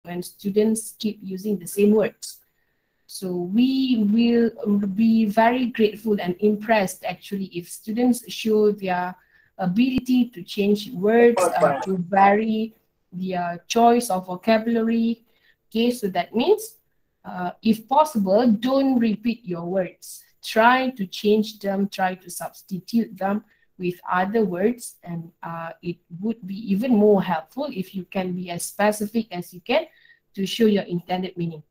when students keep using the same words. So we will be very grateful and impressed actually if students show their ability to change words, to vary their choice of vocabulary. Okay, so that means if possible, don't repeat your words. Try to change them, try to substitute them with other words, and it would be even more helpful if you can be as specific as you can to show your intended meaning.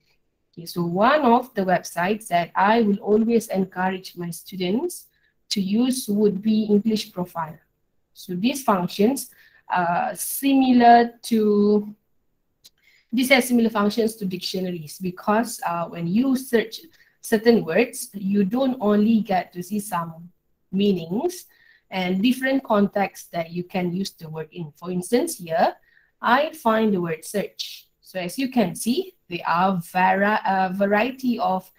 Okay, so one of the websites that I will always encourage my students to use would be English Profile. So these functions similar to, these have similar functions to dictionaries, because when you search certain words, you don't only get to see some meanings and different contexts that you can use the word in. For instance, here, I find the word search. So as you can see, there are a variety of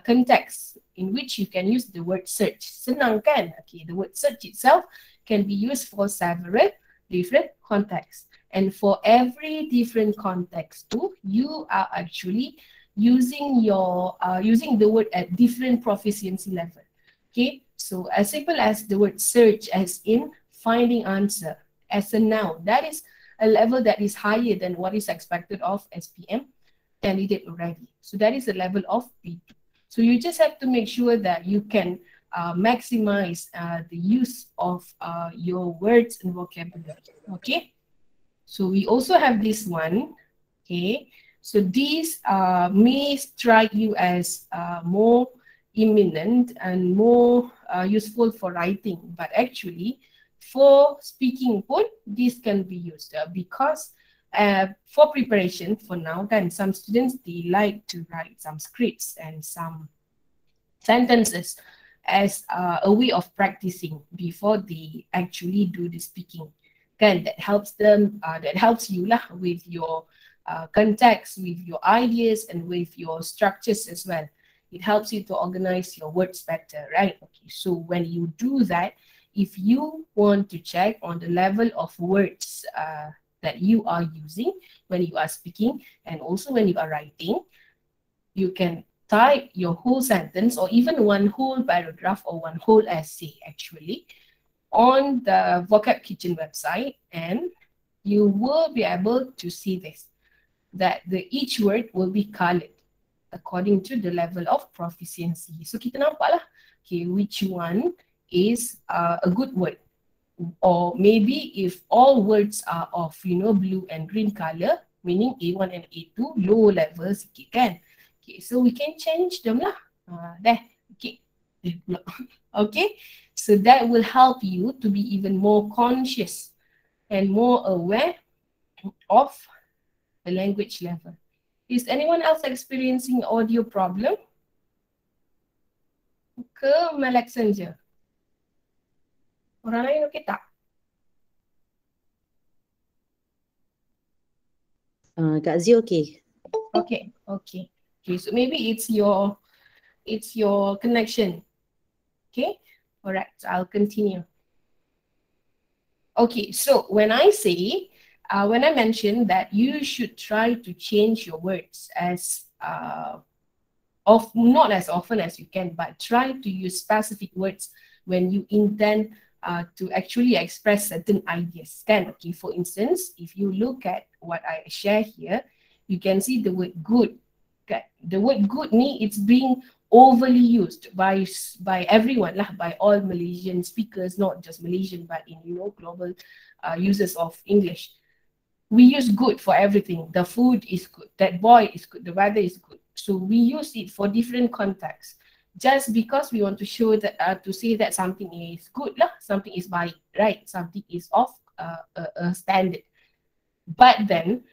contexts in which you can use the word search. Senang kan? Okay, the word search itself can be used for several different contexts. And for every different context too, you are actually using your using the word at different proficiency level. Okay, so as simple as the word search, as in finding answer, as a noun, that is a level that is higher than what is expected of SPM candidate already. So that is a level of B2. So you just have to make sure that you can maximize the use of your words and vocabulary. Okay, so we also have this one. Okay, so these may strike you as more imminent and more useful for writing, but actually for speaking pun, this can be used because for preparation for now, kan, some students, they like to write some scripts and some sentences as a way of practicing before they actually do the speaking. Kan, that helps them, that helps you lah with your context, with your ideas, and with your structures as well. It helps you to organize your words better, right? Okay, so when you do that, if you want to check on the level of words that you are using when you are speaking and also when you are writing, you can type your whole sentence or even one whole paragraph or one whole essay actually on the Vocab Kitchen website, and you will be able to see this, that each word will be colored according to the level of proficiency. So kita nampak lah, okay, which one is a good word. Or maybe if all words are of, blue and green color, meaning A1 and A2, low level sikit kan. Okay, so we can change them lah. Okay. Okay, so that will help you to be even more conscious and more aware of the language level. Is anyone else experiencing audio problem? Ke Malaksan je? Orang lain okey tak? Kak Zee okay. Okay, okay. Okay, so maybe it's your connection. Okay, all right, so I'll continue. Okay, so when I say, when I mention that you should try to change your words as not as often as you can, but try to use specific words when you intend to actually express certain ideas. Then, okay, for instance, if you look at what I share here, you can see the word good. Okay. The word good ni, it's being overly used by everyone lah, by all Malaysian speakers, not just Malaysian, but in global users of English. We use good for everything. The food is good, that boy is good, the weather is good. So we use it for different contexts. Just because we want to show that, to say that something is good lah, something is baik, right? Something is of a standard. But then,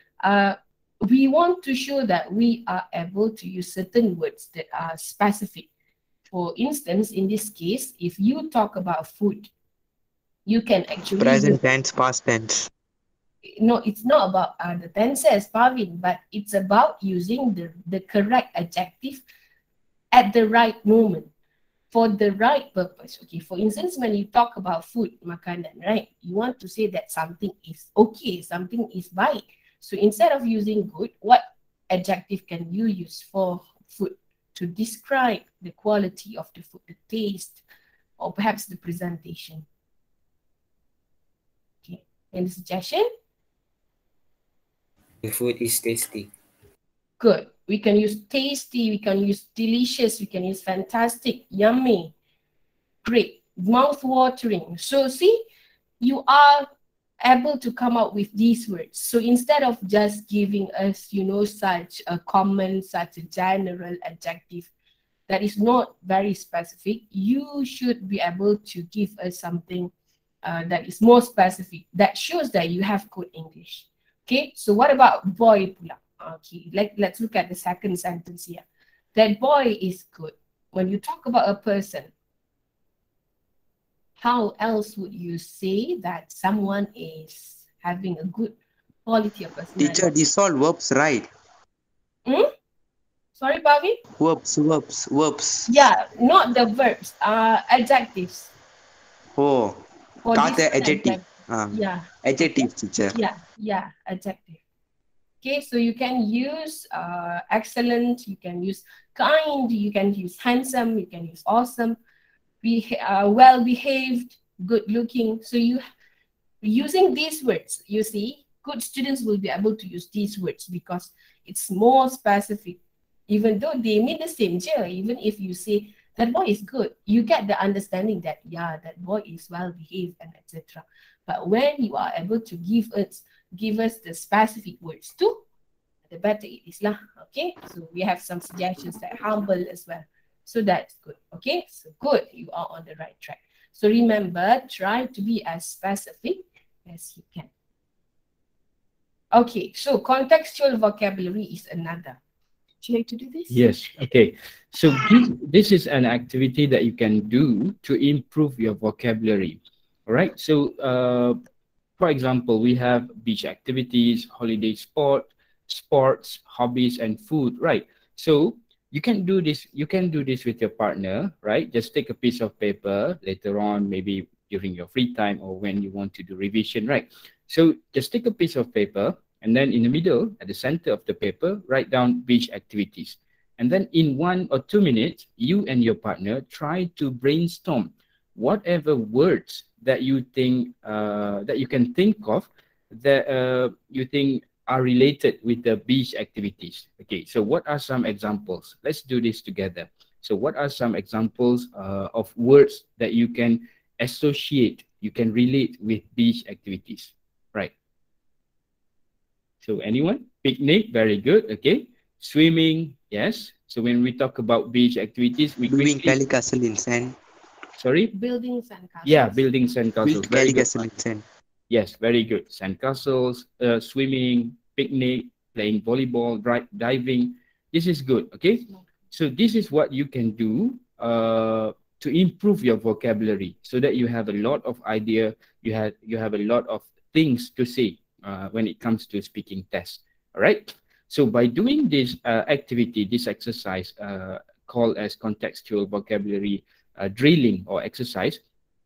we want to show that we are able to use certain words that are specific. For instance, in this case, if you talk about food, you can actually present tense, past tense. No, it's not about the tenses, Pavin, but it's about using the correct adjective at the right moment for the right purpose. Okay, for instance, when you talk about food, makanan, right? You want to say that something is okay, something is baik. So instead of using good, what adjective can you use for food to describe the quality of the food, the taste, or perhaps the presentation? Okay, any suggestion? The food is tasty. Good. We can use tasty, we can use delicious, we can use fantastic, yummy, great, mouth-watering. So see, you are able to come up with these words. So instead of just giving us, such a common, such a general adjective that is not very specific, you should be able to give us something that is more specific, that shows that you have good English. Okay, so what about boy pula? Okay, let's look at the second sentence here. That boy is good. When you talk about a person, how else would you say that someone is having a good quality of personality? Teacher, these all verbs, right? Sorry, Bhavin? Verbs. Yeah, not the verbs, adjectives. Oh, For not this the adjective. Yeah. Adjective, teacher. Yeah, adjective. Okay, so you can use excellent, you can use kind, you can use handsome, you can use awesome, well behaved, good looking. So you using these words, you see, good students will be able to use these words because it's more specific. Even though they mean the same, even if you say that boy is good, you get the understanding that that boy is well behaved and etc. But when you are able to give us the specific words too, the better it is lah. Okay, so we have some suggestions like humble as well. So that's good. Okay, so good, you are on the right track. So remember, try to be as specific as you can. Okay, so contextual vocabulary is another. Would you like to do this? Yes. Okay. So this is an activity that you can do to improve your vocabulary. All right. So for example, we have beach activities, holiday sports, hobbies, and food. Right. So you can do this. You can do this with your partner. Right. Just take a piece of paper later on, maybe during your free time or when you want to do revision. Right. So just take a piece of paper. And then in the middle, at the center of the paper, write down beach activities. And then in 1 or 2 minutes, you and your partner try to brainstorm whatever words that you think that you can think of that you think are related with the beach activities. Okay, so what are some examples? Let's do this together. So what are some examples of words that you can associate, you can relate with beach activities? Right. So anyone? Picnic, very good. Okay. Swimming, yes. So when we talk about beach activities, we Doing quickly... Cali Castle in sand. Sorry? Building sandcastles. Yeah, building sandcastles. Very Cali good. Castle in sand. Yes, very good. Sandcastles, swimming, picnic, playing volleyball, diving. This is good. Okay. So this is what you can do to improve your vocabulary so that you have a lot of idea. You have a lot of things to say when it comes to speaking tests. All right. So by doing this activity, this exercise called as contextual vocabulary drilling or exercise,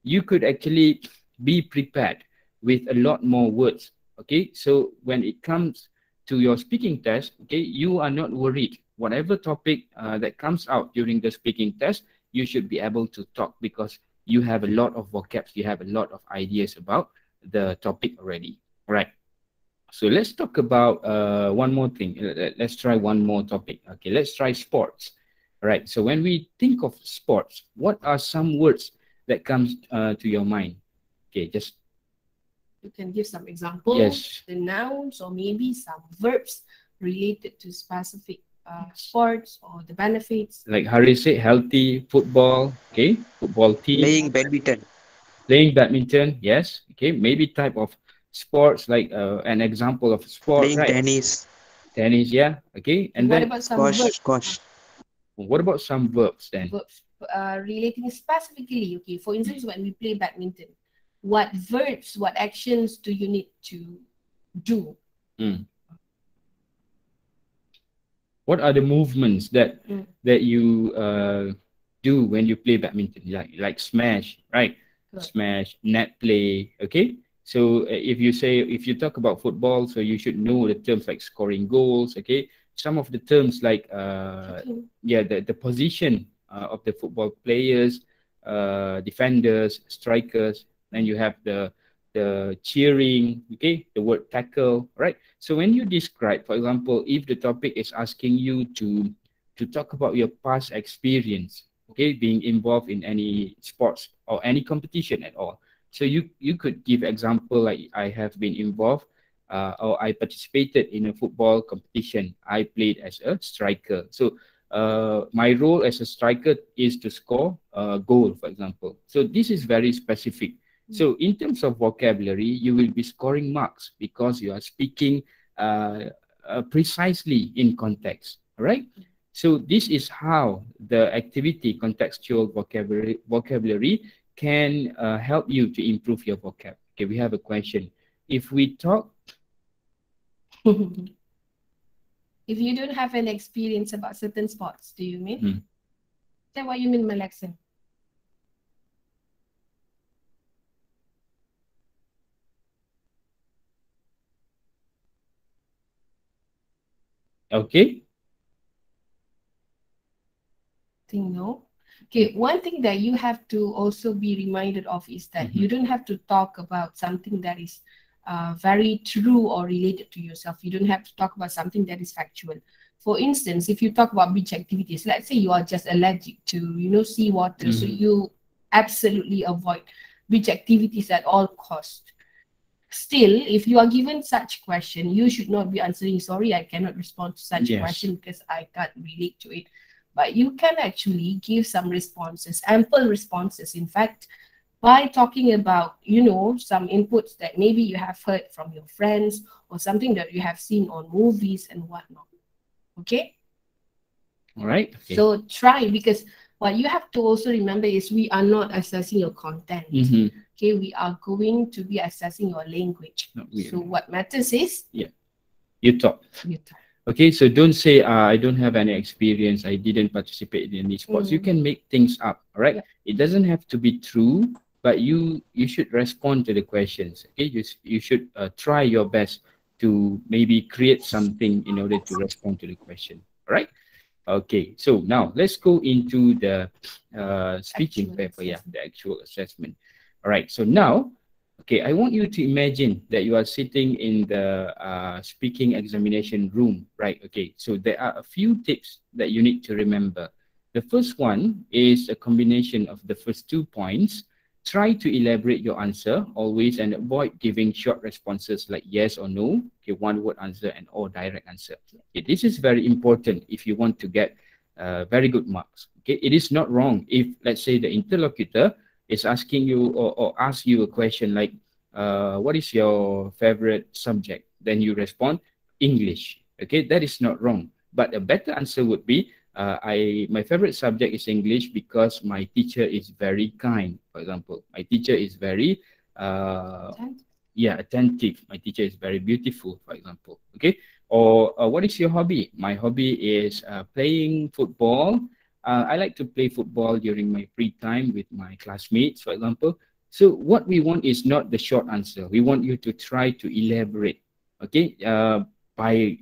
you could actually be prepared with a lot more words. Okay. So when it comes to your speaking test, okay, you are not worried. Whatever topic that comes out during the speaking test, you should be able to talk because you have a lot of vocabs, you have a lot of ideas about the topic already. All right. So let's talk about one more thing. Let's try one more topic. Okay, let's try sports. All right. So when we think of sports, what are some words that comes to your mind? Okay, just you can give some examples, yes, the nouns, or maybe some verbs related to specific sports or the benefits. Like Hari said, healthy football. Okay, football team. Playing badminton. Playing badminton. Yes. Okay, maybe type of sports, like an example of sport, Playing right? Tennis, yeah. Okay, and what then about some verbs? Squash. What about some verbs then? Verbs relating specifically. Okay, for instance, when we play badminton, what verbs, what actions do you need to do? What are the movements that you do when you play badminton? Like smash, right? Good. Smash, net play. Okay. So if you talk about football, so you should know the terms like scoring goals, okay? Some of the terms like yeah, the position of the football players, defenders, strikers, and you have the cheering, okay, the word tackle, right? So when you describe, for example, if the topic is asking you to talk about your past experience, okay, being involved in any sports or any competition at all. So you could give example like I have been involved or I participated in a football competition. I played as a striker. So my role as a striker is to score a goal, for example. So this is very specific. So in terms of vocabulary, you will be scoring marks because you are speaking precisely in context, all right? So this is how the activity contextual vocabulary can help you to improve your vocab. Okay, we have a question. If we talk, If you don't have an experience about certain sports, do you mean? Is that what you mean, Malaksan? okay, Think no. Okay, one thing that you have to also be reminded of is that you don't have to talk about something that is very true or related to yourself. You don't have to talk about something that is factual. For instance, if you talk about beach activities, let's say you are just allergic to, seawater, so you absolutely avoid beach activities at all costs. Still, if you are given such question, you should not be answering, sorry, I cannot respond to such Yes. question because I can't relate to it. But you can actually give some responses, ample responses, in fact, by talking about, some inputs that maybe you have heard from your friends or something that you have seen on movies and whatnot. Okay? all right. Okay. So try, because what you have to also remember is we are not assessing your content. Okay, we are going to be assessing your language. Not really. So what matters is You talk. you talk. Okay, so don't say I don't have any experience. I didn't participate in any sports. You can make things up, all right? Yeah. It doesn't have to be true, but you should respond to the questions. Okay, you should try your best to maybe create something in order to respond to the question. All right? Okay, so now let's go into the speaking Actual paper. Yeah, the actual assessment. All right, so now, okay, I want you to imagine that you are sitting in the speaking examination room, right? Okay, so there are a few tips that you need to remember. The first one is a combination of the first 2 points. Try to elaborate your answer always and avoid giving short responses like yes or no, okay, one word answer and or direct answer. Okay, this is very important if you want to get very good marks. Okay, it is not wrong if, let's say, the interlocutor is asking you or ask you a question like, what is your favorite subject? Then you respond, English. Okay, that is not wrong. But a better answer would be, my favorite subject is English because my teacher is very kind. For example, my teacher is very attentive. My teacher is very beautiful, for example. Okay, or what is your hobby? My hobby is playing football. I like to play football during my free time with my classmates, for example. So what we want is not the short answer. We want you to try to elaborate, okay, by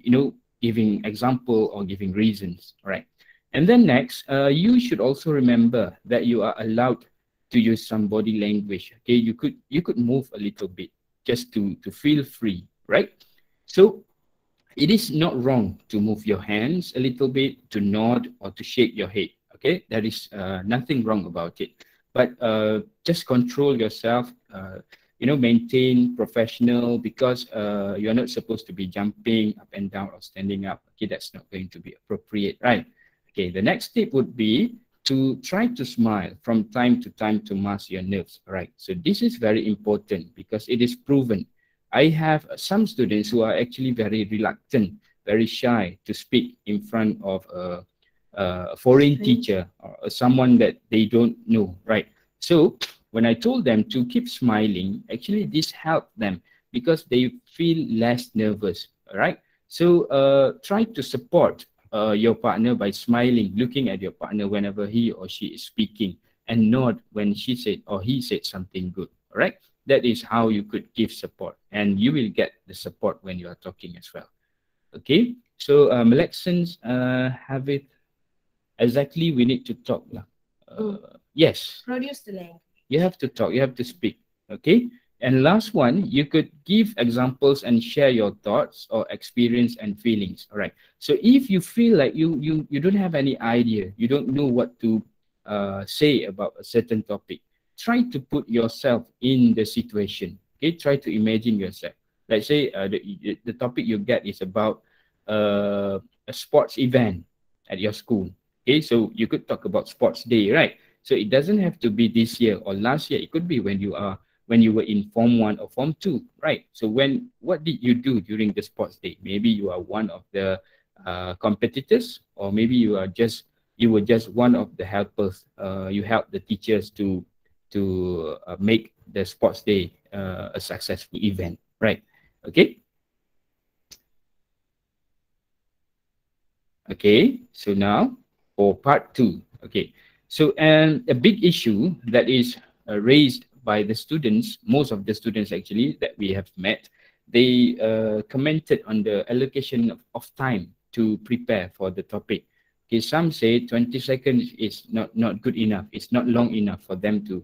giving example or giving reasons. All right. And then next, you should also remember that you are allowed to use some body language. Okay, you could move a little bit just to feel free, right? So it is not wrong to move your hands a little bit, to nod or to shake your head. Okay, there is nothing wrong about it. But just control yourself. Maintain professional, because you're not supposed to be jumping up and down or standing up. Okay, that's not going to be appropriate, right? Okay, the next tip would be to try to smile from time to time to mask your nerves. All right, so this is very important because it is proven. I have some students who are actually very reluctant, very shy to speak in front of a foreign teacher or someone that they don't know, right? So when I told them to keep smiling, actually this helped them because they feel less nervous, all right? So try to support your partner by smiling, looking at your partner whenever he or she is speaking, and nod when she said or he said something good, all right? That is how you could give support, and you will get the support when you are talking as well. Okay, so elections have it exactly. We need to talk lah. Yes, Produce the language. you have to talk, you have to speak. Okay, and last one, you could give examples and share your thoughts or experience and feelings. All right, so if you feel like you don't have any idea, you don't know what to say about a certain topic, try to put yourself in the situation. Okay, try to imagine yourself. Let's say the topic you get is about a sports event at your school. Okay, so you could talk about sports day, right? So it doesn't have to be this year or last year. It could be when you were in Form 1 or Form 2, right? So what did you do during the sports day? Maybe you are one of the competitors, or maybe you were just one of the helpers. You helped the teachers to make the sports day a successful event, right? Okay. Okay, so now for part 2. Okay, so and a big issue that is raised by the students, most of the students actually that we have met, they commented on the allocation of time to prepare for the topic. Okay, some say 20 seconds is not good enough. It's not long enough for them to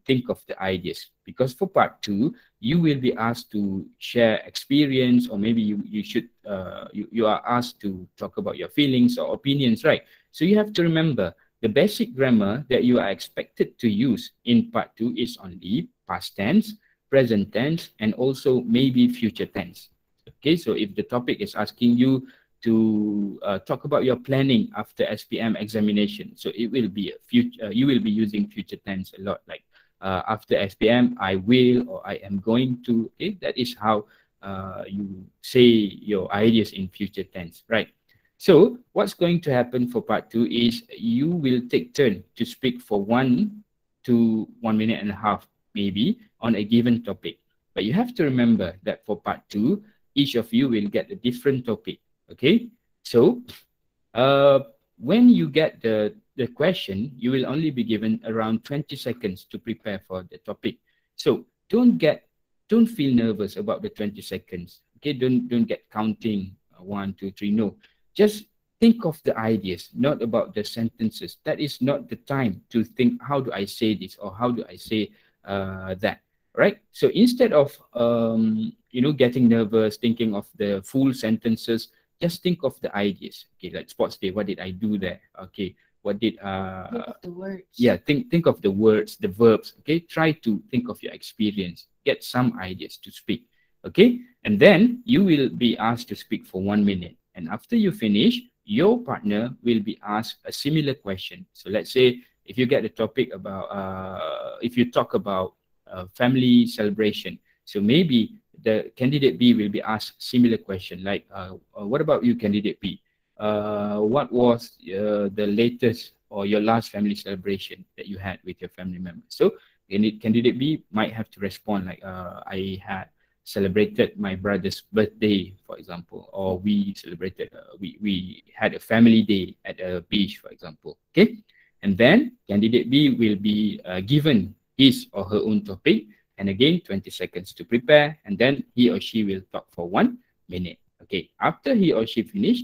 think of the ideas, because for part 2 you will be asked to share experience, or maybe you are asked to talk about your feelings or opinions, right? So you have to remember the basic grammar that you are expected to use in part 2 is only past tense, present tense, and also maybe future tense. Okay, so if the topic is asking you to talk about your planning after SPM examination, so it will be a future. You will be using future tense a lot, like after SPM, I will, or I am going to. Okay, that is how you say your ideas in future tense, right? So what's going to happen for part 2 is you will take turn to speak for 1 to 1 minute and a half, maybe, on a given topic. But you have to remember that for part 2, each of you will get a different topic. Okay, so when you get the question, you will only be given around 20 seconds to prepare for the topic. So don't feel nervous about the 20 seconds. Okay, don't get counting 1, 2, 3. No, just think of the ideas, not about the sentences. That is not the time to think, how do I say this, or how do I say that, right? So instead of getting nervous, thinking of the full sentences, just think of the ideas. Okay, like sports day, what did I do there? Okay, what did Think of the words. yeah, think of the words, the verbs. Okay, try to think of your experience, get some ideas to speak. Okay, and then you will be asked to speak for 1 minute, and after you finish, your partner will be asked a similar question. So let's say if you get the topic about if you talk about family celebration, so maybe the candidate B will be asked similar question, like what about you, candidate B? What was the latest or your last family celebration that you had with your family members? So candidate B might have to respond like, I had celebrated my brother's birthday, for example, or we celebrated, we had a family day at a beach, for example. Okay, and then candidate B will be given his or her own topic, and again 20 seconds to prepare, and then he or she will talk for 1 minute. Okay, after he or she finish,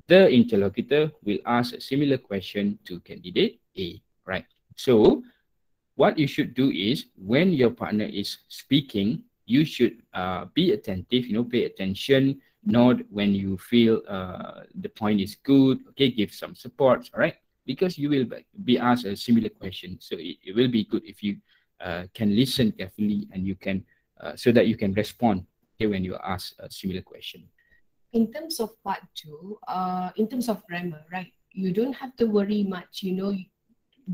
the interlocutor will ask a similar question to candidate A, right? So what you should do is, when your partner is speaking, you should be attentive, pay attention, nod when you feel the point is good. Okay, give some support, all right? Because you will be asked a similar question, so it will be good if you can listen carefully, and you can so that you can respond, okay, when you ask a similar question. In terms of part 2, in terms of grammar, right? You don't have to worry much,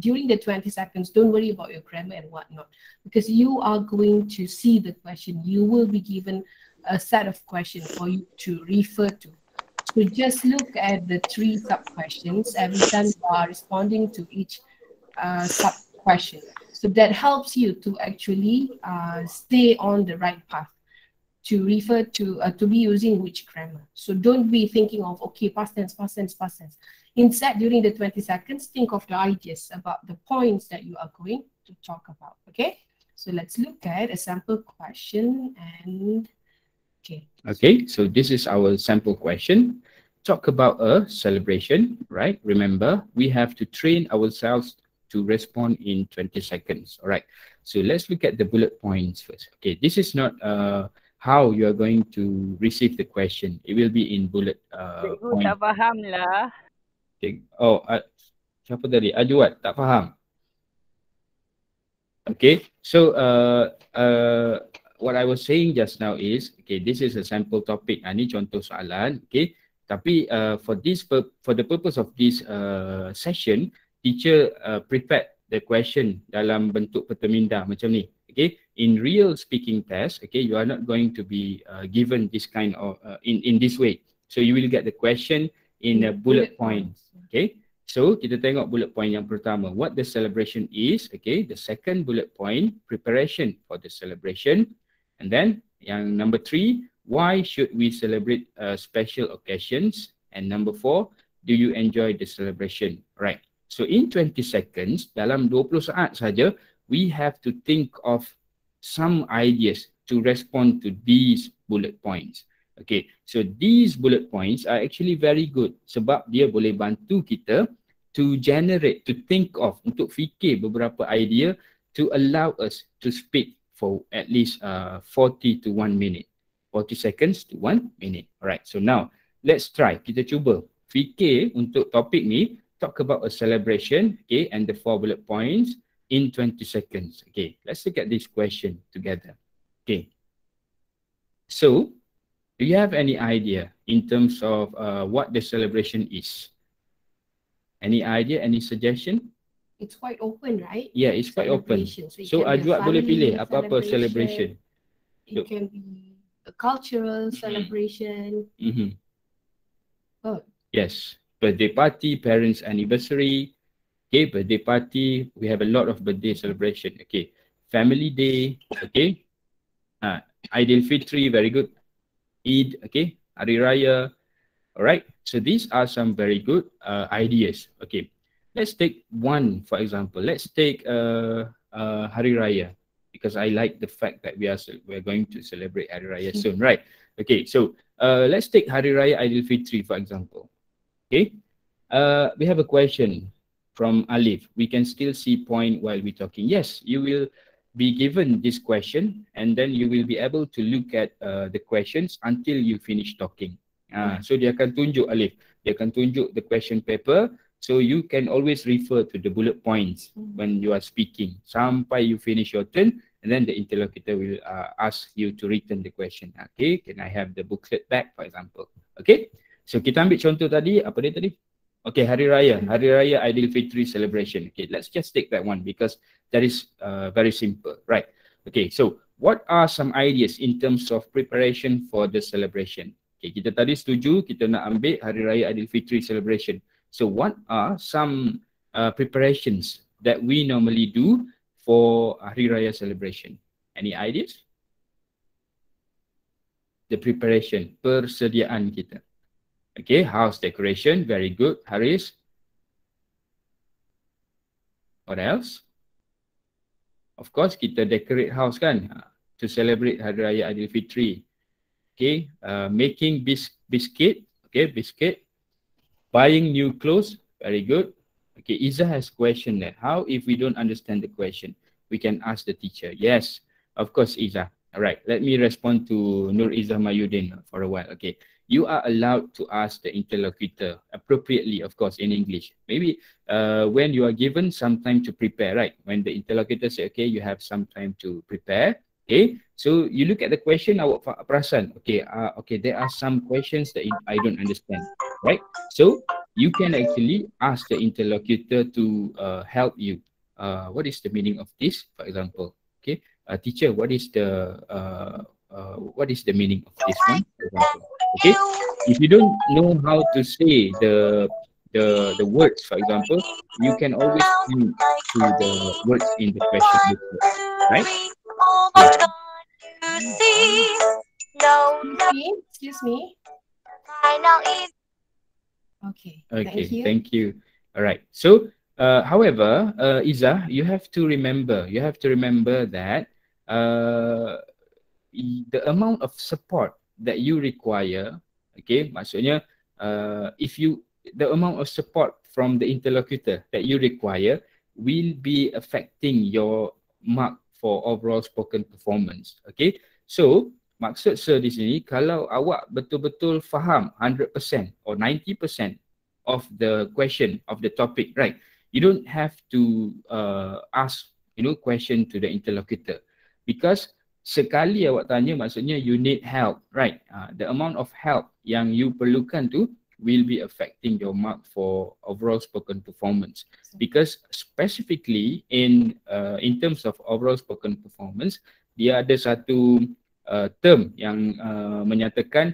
during the 20 seconds, don't worry about your grammar and whatnot, because you are going to see the question. You will be given a set of questions for you to refer to. So just look at the 3 sub-questions every time you are responding to each sub-question. So that helps you to actually stay on the right path, to refer to be using which grammar. So don't be thinking of, okay, past tense, past tense, past tense. Instead, during the 20 seconds, think of the ideas about the points that you are going to talk about, okay? So let's look at a sample question and okay. Okay, so this is our sample question. Talk about a celebration, right? Remember, we have to train ourselves to respond in 20 seconds. All right. So let's look at the bullet points first. Okay, this is not how you are going to receive the question. It will be in bullet Cikgu point. tak faham lah. Okay. Oh, siapa tadi? Ajuat, tak faham. Okay, so what I was saying just now is, okay, this is a sample topic. Ini contoh soalan, okay. Tapi for the purpose of this session, teacher prepared the question dalam bentuk perteminda macam ni, okay. In real speaking test, okay, you are not going to be given this kind of in this way. So you will get the question in a bullet point, okay. So, kita tengok bullet point yang pertama, what the celebration is, okay. The second bullet point, preparation for the celebration. And then, yang number 3, why should we celebrate special occasions? And number 4, do you enjoy the celebration? Right. So, in 20 seconds, dalam 20 saat saja, we have to think of some ideas to respond to these bullet points. Okay, so these bullet points are actually very good sebab dia boleh bantu kita to generate, to think of, untuk fikir beberapa idea to allow us to speak for at least 40 to 1 minute. 40 seconds to 1 minute. Alright, so now let's try. Kita cuba fikir untuk topik ni, talk about a celebration, okay, and the 4 bullet points in 20 seconds. Okay, let's look at this question together. Okay, so do you have any idea in terms of what the celebration is? Any idea, any suggestion? It's quite open, right? Yeah, it's quite open. Celebration. So it can be a Ajwat boleh family pilih apa-apa celebration. It can be a cultural celebration. Mm-hmm. Oh, Yes, birthday party, parents' anniversary. Okay, birthday party. We have a lot of birthday celebration. Okay, family day. Okay, Aidilfitri, very good. Eid, okay, Hari Raya. Alright, so these are some very good ideas. Okay, let's take one for example. Let's take Hari Raya because I like the fact that we're going to celebrate Hari Raya soon, right? Okay, so let's take Hari Raya Aidilfitri for example. Okay, we have a question from Alif. We can still see point while we're talking. Yes, you will be given this question and then you will be able to look at the questions until you finish talking. So dia akan tunjuk Alif, dia akan tunjuk the question paper, so you can always refer to the bullet points when you are speaking sampai you finish your turn, and then the interlocutor will ask you to return the question. Okay, can I have the booklet back for example? Okay, so kita ambil contoh tadi, apa dia tadi? Okay, Hari Raya Aidilfitri celebration. Okay, let's just take that one because that is very simple, right? Okay, so what are some ideas in terms of preparation for the celebration? Okay, kita tadi setuju kita nak ambil Hari Raya Aidilfitri celebration. So what are some preparations that we normally do for Hari Raya celebration? Any ideas? The preparation, persediaan kita. Okay, house decoration, very good. Haris? What else? Of course, kita decorate house kan to celebrate Hari Raya Aidilfitri. Okay, making biscuit, okay, biscuit. Buying new clothes, very good. Okay, Iza has question there. How if we don't understand the question? We can ask the teacher. Yes, of course, Iza. All right, let me respond to Nur Izzah Mayudin for a while. Okay, you are allowed to ask the interlocutor appropriately, of course, in English. Maybe when you are given some time to prepare, right? When the interlocutor say, okay, you have some time to prepare. Okay, so you look at the question, awak perasan, okay, okay, there are some questions that I don't understand, right? So you can actually ask the interlocutor to help you. What is the meaning of this, for example? Okay, teacher, what is the meaning of this one, for example? Okay, if you don't know how to say the words, for example, you can always point to the words in the question booklet, right? Excuse me. Okay. Okay, Thank you. thank you. All right. So However, Iza, you have to remember that uh, the amount of support that you require, okay, maksudnya if you the amount of support from the interlocutor that you require will be affecting your mark for overall spoken performance. Okay, so maksud sir di sini, kalau awak betul-betul faham 100% or 90% of the question of the topic, right, you don't have to ask question to the interlocutor, because sekali awak tanya maksudnya you need help, right? The amount of help yang you perlukan tu will be affecting your mark for overall spoken performance, because specifically in terms of overall spoken performance, dia ada satu term yang menyatakan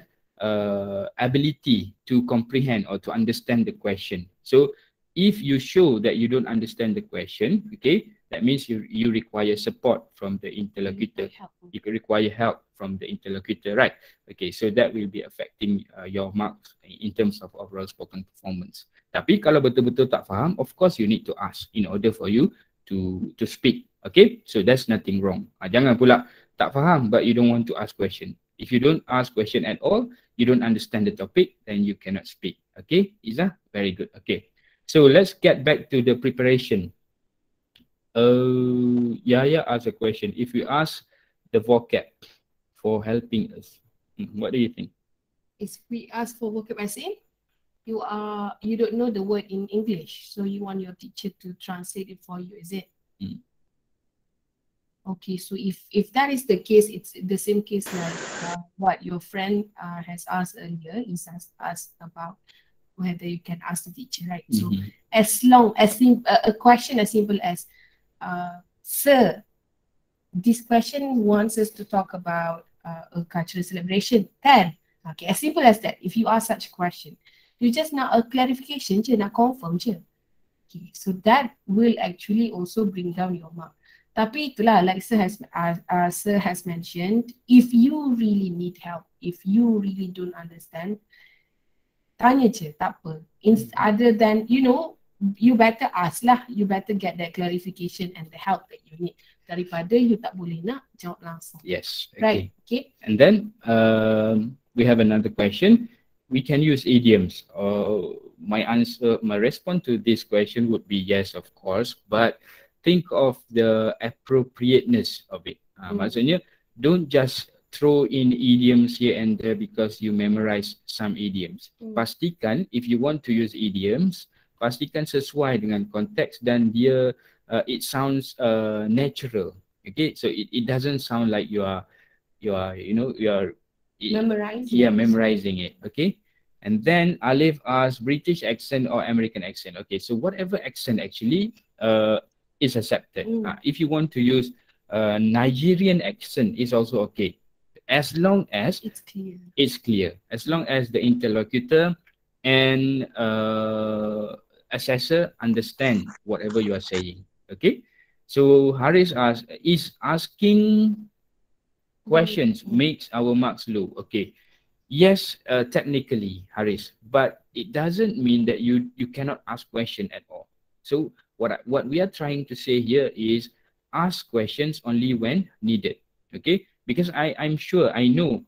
ability to comprehend or to understand the question. So if you show that you don't understand the question, okay, that means you require support from the interlocutor. You require help from the interlocutor, right? Okay, so that will be affecting your marks in terms of overall spoken performance. Tapi kalau betul-betul tak faham, of course you need to ask in order for you to speak. Okay, so that's nothing wrong. Jangan pula tak faham but you don't want to ask question. If you don't ask question at all, you don't understand the topic, then you cannot speak. Okay, Iza? Very good. Okay, so let's get back to the preparation. Yaya asked a question. If we ask the vocab for helping us, what do you think? If we ask for vocab, as in you don't know the word in English, so you want your teacher to translate it for you, is it? Okay, so if that is the case, it's the same case like what your friend has asked earlier. He's asked about whether you can ask the teacher, right? So as long as a question as simple as, sir, this question wants us to talk about a cultural celebration. Then, okay, as simple as that. If you ask such a question, you just nak a clarification je, nak confirm je. Okay, so that will actually also bring down your mark. Tapi itulah, like sir has mentioned, if you really need help, if you really don't understand, tanya je, tak apa. Other than, you better ask lah, you better get that clarification and the help that you need, daripada you tak boleh nak jawab langsung. Yes. Okay. Right. Okay. And then we have another question. We can use idioms. My response to this question would be yes, of course, but think of the appropriateness of it. Maksudnya, don't just throw in idioms here and there because you memorize some idioms. Pastikan if you want to use idioms, pastikan sesuai dengan konteks dan dia it sounds natural. Okay, so it doesn't sound like you are memorizing it. Okay, and then Alif asked British accent or American accent. Okay, so whatever accent actually is accepted. If you want to use Nigerian accent, is also okay, as long as it's clear. As long as the interlocutor and assessor understand whatever you are saying. Okay, so Haris asked, is asking questions makes our marks low? Okay, yes, technically, Haris, but it doesn't mean that you cannot ask question at all. So what we are trying to say here is ask questions only when needed. Okay, because I'm sure, I know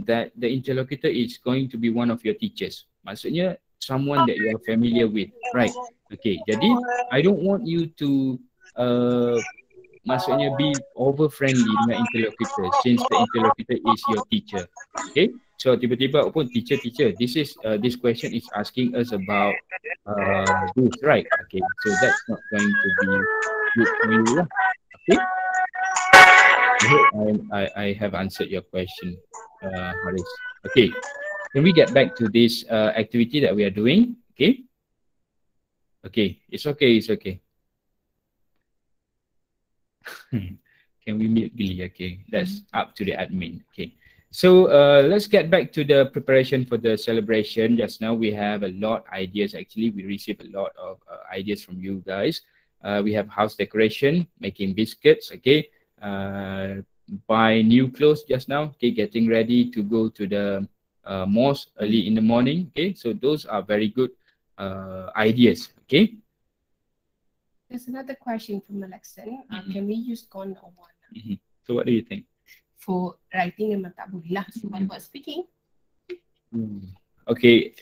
that the interlocutor is going to be one of your teachers. Maksudnya someone that you are familiar with, right? Okay, jadi I don't want you to maksudnya be over friendly dengan interlocutor, since the interlocutor is your teacher. Okay, so tiba-tiba pun teacher, this question is asking us about this, right? Okay, so that's not going to be good for you lah. Okay, I hope I have answered your question, Haris. Okay, can we get back to this activity that we are doing? Okay, it's okay. Can we mute Billy? Okay, that's up to the admin. Okay, so let's get back to the preparation for the celebration. Just now we have a lot of ideas. Actually, we received a lot of ideas from you guys. We have house decoration, making biscuits. Okay, buy new clothes just now. Okay, getting ready to go to the mosque early in the morning. Okay, so those are very good ideas. Okay, There's another question from Alexan. Can we use kon or wana So what do you think? for writing and tak boleh lah. But for speaking, Okay,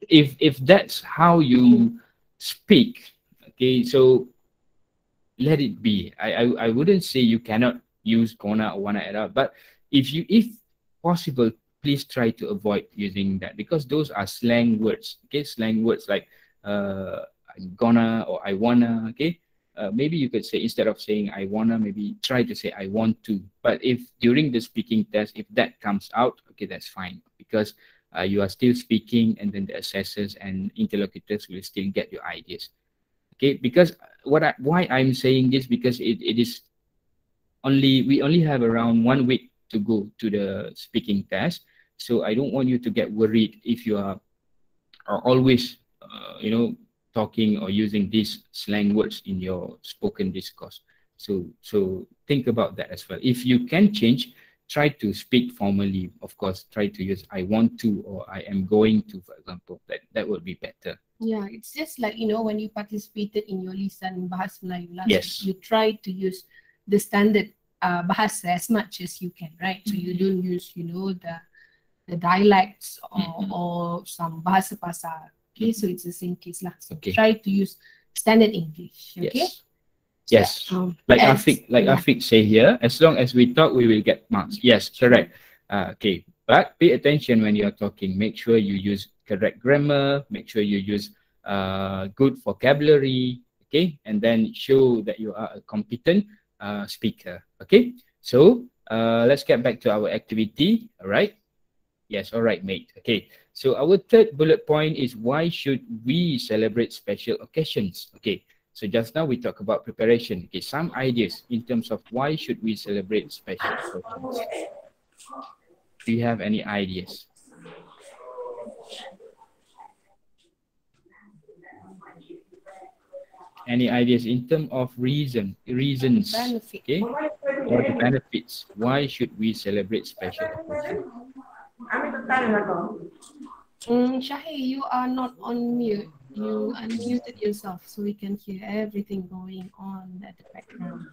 if that's how you speak, okay, so let it be. I wouldn't say you cannot use kona or wana at all, but if possible, please try to avoid using that because those are slang words. Okay, slang words like I'm gonna or I wanna. Okay, maybe you could say instead of saying I wanna, maybe try to say I want to. But if during the speaking test, if that comes out, okay, that's fine because you are still speaking, and then the assessors and interlocutors will still get your ideas. Okay, because why I'm saying this because it is we only have around 1 week to go to the speaking test, so I don't want you to get worried if you are always talking or using these slang words in your spoken discourse. So think about that as well. If you can change, try to speak formally. Of course, try to use I want to or I am going to, for example. That would be better. yeah, it's just like when you participated in your lisan Bahasa Melayu last Yes. week, you try to use the standard bahasa as much as you can, right? So you don't use the dialects or some bahasa pasar. Okay, so it's the same case lah. So Okay. try to use standard English. Okay. Yes. Like Afiq say here, as long as we talk, we will get marks. Yes, correct. Okay, but pay attention when you are talking. Make sure you use correct grammar. Make sure you use good vocabulary. Okay, and then show that you are a competent speaker. Okay, so let's get back to our activity. All right. Yes, all right, mate. Okay, so our third bullet point is why should we celebrate special occasions? Okay, so just now we talk about preparation. Okay, some ideas in terms of why should we celebrate special occasions. Do you have any ideas? Any ideas in terms of reasons? Benefit. Okay, or the benefits. Why should we celebrate special occasions? Shahir, you are not on mute. You unmuted yourself so we can hear everything going on at the background.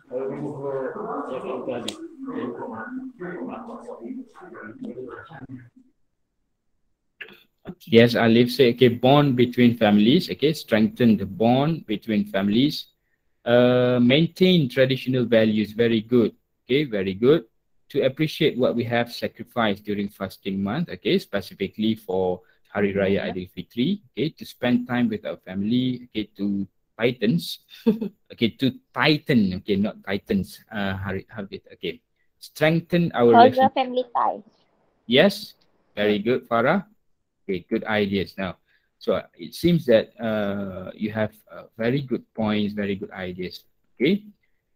Okay. Yes, Alif say, okay, bond between families, okay, strengthen the bond between families. Maintain traditional values, very good, okay, very good. To appreciate what we have sacrificed during fasting month, okay, specifically for Hari Raya Idul Fitri, okay, to spend time with our family, okay, to titans, okay, to tighten, okay, not titans, okay, strengthen our All the relationship. family ties. Yes, very good, Farah. Okay, good ideas now. So it seems that you have very good points, very good ideas. Okay,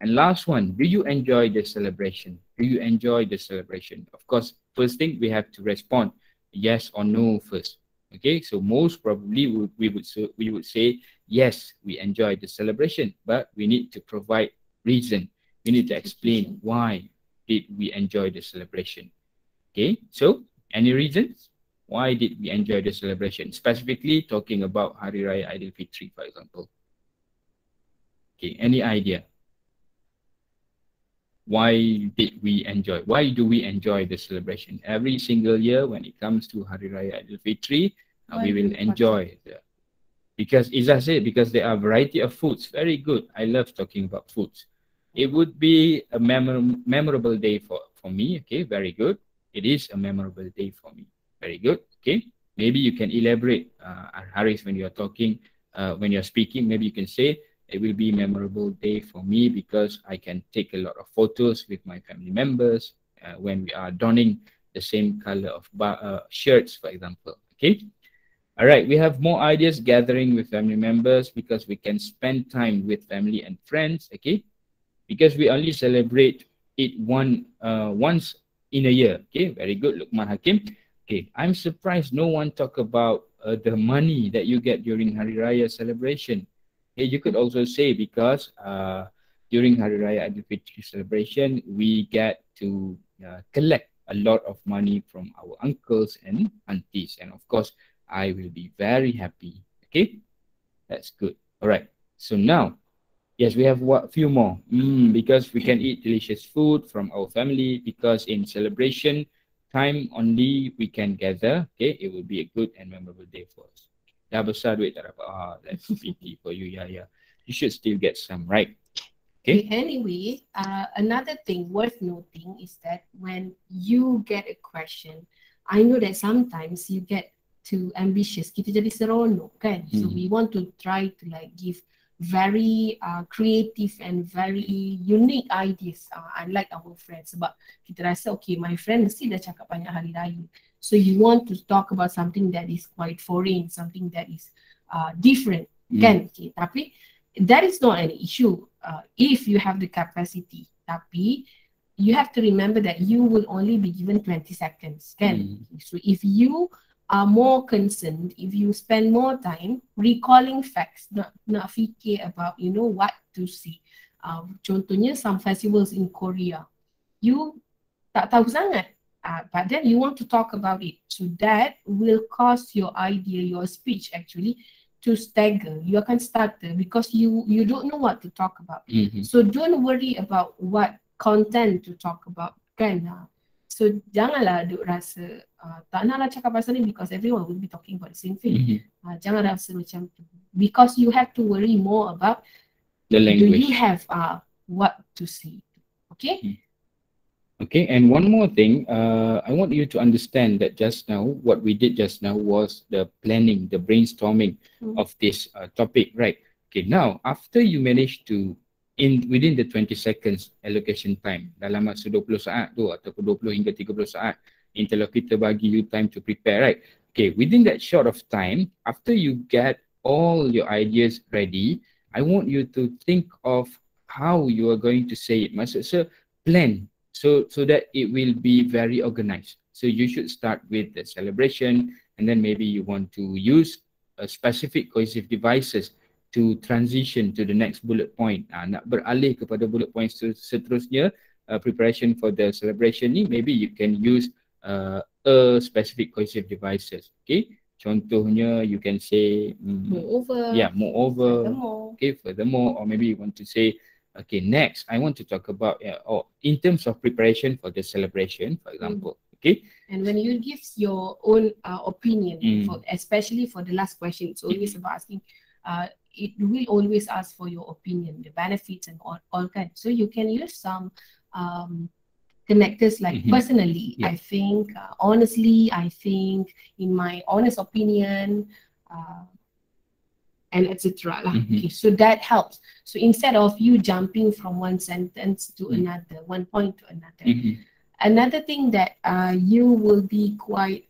and last one, do you enjoy the celebration? Do you enjoy the celebration? Of course, first thing we have to respond yes or no first. Okay, so most probably we would say yes, we enjoy the celebration, but we need to provide reason. We need to explain why did we enjoy the celebration. Okay, so any reasons? Why did we enjoy the celebration? Specifically talking about Hari Raya Idul Fitri, for example. Okay, any idea? Why did we enjoy? Why do we enjoy the celebration? Every single year when it comes to Hari Raya Idul Fitri, we will enjoy it. Because Izzah said, because there are a variety of foods. Very good. I love talking about foods. It would be a memorable day for me. Okay, very good. It is a memorable day for me. Very good. Okay. Maybe you can elaborate, Haris, when you're talking, when you're speaking, maybe you can say it will be a memorable day for me because I can take a lot of photos with my family members when we are donning the same color of shirts, for example. Okay. All right. We have more ideas gathering with family members because we can spend time with family and friends. Okay. Because we only celebrate it once in a year. Okay. Very good. Luqman Hakim. Okay, I'm surprised no one talk about the money that you get during Hari Raya celebration. Okay, you could also say because during Hari Raya Idul Fitri celebration, we get to collect a lot of money from our uncles and aunties. And of course, I will be very happy. Okay, that's good. All right. So now, yes, we have what few more. Because we can eat delicious food from our family. Because in celebration time only we can gather. Okay, it will be a good and memorable day for us. Dah besar duit tak dapat. That's pity for you. Yeah, yeah. You should still get some, right? Okay. Anyway, another thing worth noting is that when you get a question, I know that sometimes you get too ambitious. Kita jadi seronok kan? So we want to try to like give very creative and very unique ideas, unlike our friends. Sebab kita rasa okay, my friend mesti dah cakap banyak hari raya. So you want to talk about something that is quite foreign, something that is different, kan? Okay, tapi that is not an issue if you have the capacity. Tapi you have to remember that you will only be given 20 seconds, kan? So if you are more concerned, if you spend more time recalling facts, nak fikir about what to say. Contohnya some festivals in Korea, you tak tahu sangat, but then you want to talk about it. So that will cause your idea, your speech actually to stagger. You akan stutter because you don't know what to talk about. So don't worry about what content to talk about, kan? So janganlah duk rasa tak naklah cakap pasal ni because everyone will be talking about the same thing. Jangan rasa macam tu. Because you have to worry more about The language. do you have what to say. Okay? Okay, and one more thing, I want you to understand that just now, what we did just now was the planning, the brainstorming of this topic, right? Okay, now, after you manage to, within the 20 seconds allocation time, dalam masa 20 saat tu, ataupun 20 hingga 30 saat, interlocutor bagi you time to prepare, right? Okay, within that short of time, after you get all your ideas ready, I want you to think of how you are going to say it. Maksudnya, plan. So that it will be very organized. So you should start with the celebration, and then maybe you want to use a specific cohesive devices to transition to the next bullet point. Nak beralih kepada bullet point seterusnya, preparation for the celebration ni, maybe you can use a specific cohesive devices. Okay, contohnya you can say Moreover. Furthermore. Okay, furthermore, or maybe you want to say, okay, next, I want to talk about, in terms of preparation for the celebration, for example, okay? And when you give your own opinion, especially for the last question, it's always about asking, it will always ask for your opinion, the benefits and all kinds. So you can use some connectors like personally, I think, honestly, I think, in my honest opinion, and etc. Okay, so that helps. So instead of you jumping from one sentence to another, one point to another, another thing that you will be quite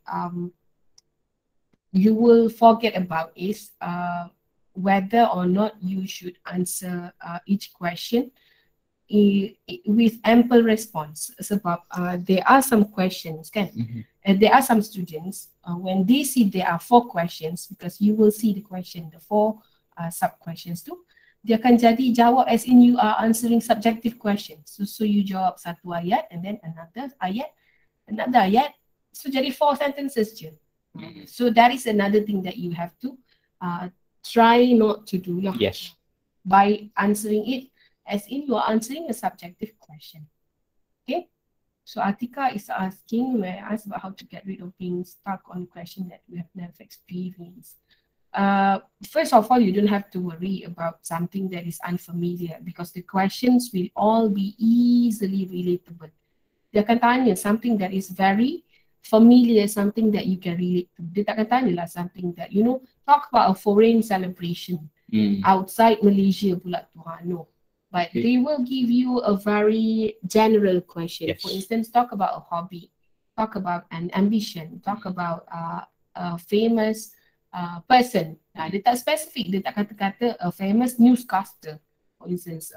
you will forget about is whether or not you should answer each question with ample response. Sebab there are some questions, kan? There are some students when they see there are 4 questions, because you will see the question, the 4 sub questions tu, dia akan jadi jawab as in you are answering subjective questions. So you jawab satu ayat and then another ayat, so jadi 4 sentences je. So that is another thing that you have to try not to do. Yes. By answering it as in you are answering a subjective question. Okay? So Atika is asking, may I ask about how to get rid of being stuck on a question that we have never experienced? First of all, you don't have to worry about something that is unfamiliar, because the questions will all be easily relatable. Dia akan tanya something that is very familiar, something that you can relate to. Dia tak akan tanya lah something that, talk about a foreign celebration outside Malaysia pula tu. No. But they will give you a very general question. Yes. For instance, talk about a hobby, talk about an ambition, talk about a famous person. Dia tak specific, dia tak kata-kata a famous newscaster, for instance,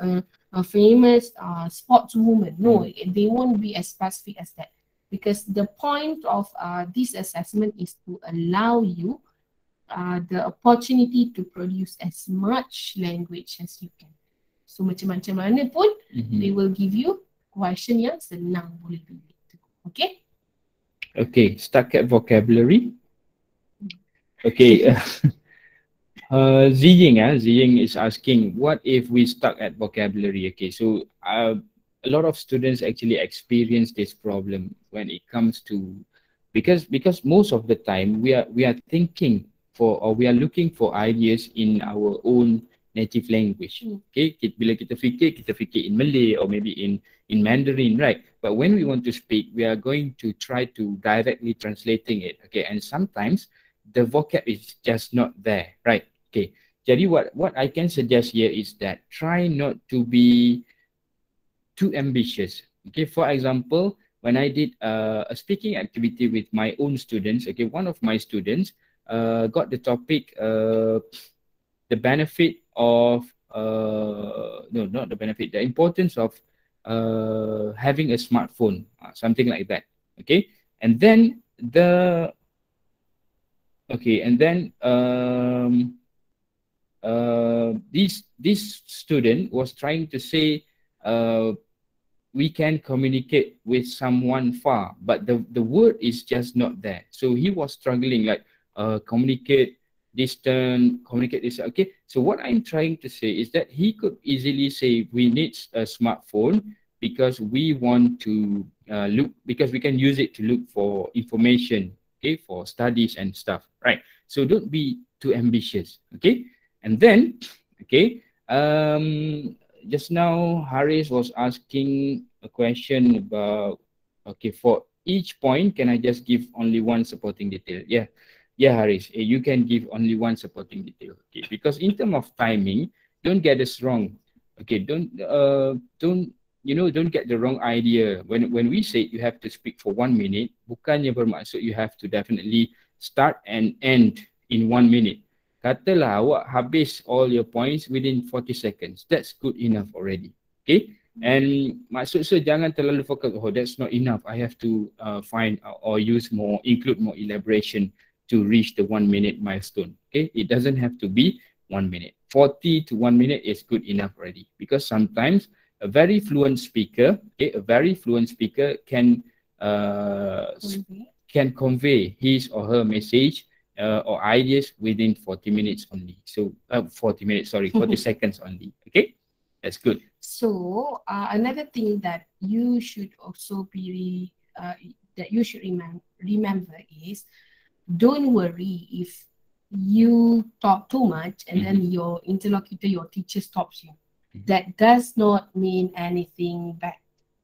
a famous sportswoman. No, they won't be as specific as that. Because the point of this assessment is to allow you the opportunity to produce as much language as you can. So macam-macam mana pun, they will give you question yang senang boleh relate to. Okay? Okay, stuck at vocabulary. Okay. Ziying is asking, what if we stuck at vocabulary? Okay, so a lot of students actually experience this problem when it comes to, because most of the time we are thinking for, or we are looking for ideas in our own native language. Okay, bila kita fikir in Malay or maybe in Mandarin, right? But when we want to speak, we are going to try to directly translating it. Okay, and sometimes the vocab is just not there, right? Okay, jadi what I can suggest here is that try not to be too ambitious. Okay, for example, when I did a speaking activity with my own students, okay, one of my students got the topic, the benefit of, no, not the benefit, the importance of having a smartphone, something like that. Okay, and then the, okay, and then this student was trying to say, we can communicate with someone far, but the word is just not there. So he was struggling, like, communicate distant, communicate this. Okay, so what I'm trying to say is that he could easily say we need a smartphone because we want to look, because we can use it to look for information, okay, for studies and stuff, right? So don't be too ambitious, okay? And then, okay, just now Haris was asking a question about, okay, for each point, can I just give only one supporting detail? Yeah, yeah, Haris, you can give only one supporting detail, okay? Because in terms of timing, don't get us wrong, okay? Don't, you know, don't get the wrong idea. When we say you have to speak for 1 minute, bukannya bermaksud you have to definitely start and end in 1 minute. Katalah awak habis all your points within 40 seconds. That's good enough already. Okay. And maksud saya jangan terlalu fokus, oh that's not enough. I have to find or use more, include more elaboration to reach the 1 minute milestone. Okay. It doesn't have to be 1 minute. 40 to 1 minute is good enough already, because sometimes a very fluent speaker, okay, a very fluent speaker can convey his or her message or ideas within 40 minutes only. So 40 minutes, sorry, 40 seconds only. Okay, that's good. So another thing that you should also be that you should remember is, don't worry if you talk too much and then your interlocutor, your teacher stops you. That does not mean anything bad.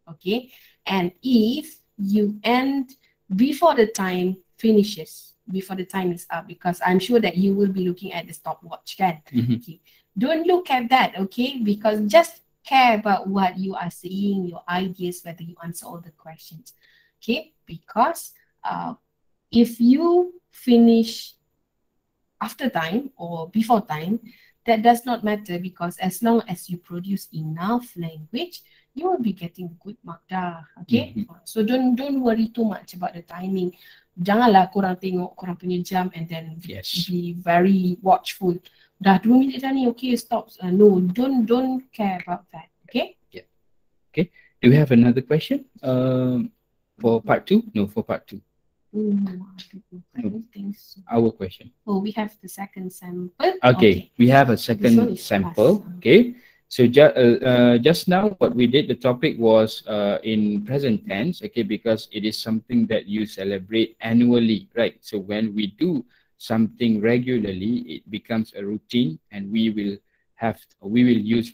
Okay, and if you end before the time finishes, before the time is up, because I'm sure that you will be looking at the stopwatch, kan? Okay, don't look at that, okay? Because just care about what you are saying, your ideas, whether you answer all the questions, okay? Because if you finish after time or before time, that does not matter, because as long as you produce enough language, you will be getting good mark dah, okay? So don't worry too much about the timing. Janganlah korang tengok korang punya jam and then be very watchful. Dah 2 minit dah ni, okay, stop. No, don't care about that, okay? Yeah. Okay. Do we have another question? For part 2? No, for part 2. I don't think so. Our question. Oh, we have the second sample. Okay, we have a second sample. Okay, so just now what we did, the topic was in present tense. Okay, because it is something that you celebrate annually, right? So when we do something regularly, it becomes a routine, and we will use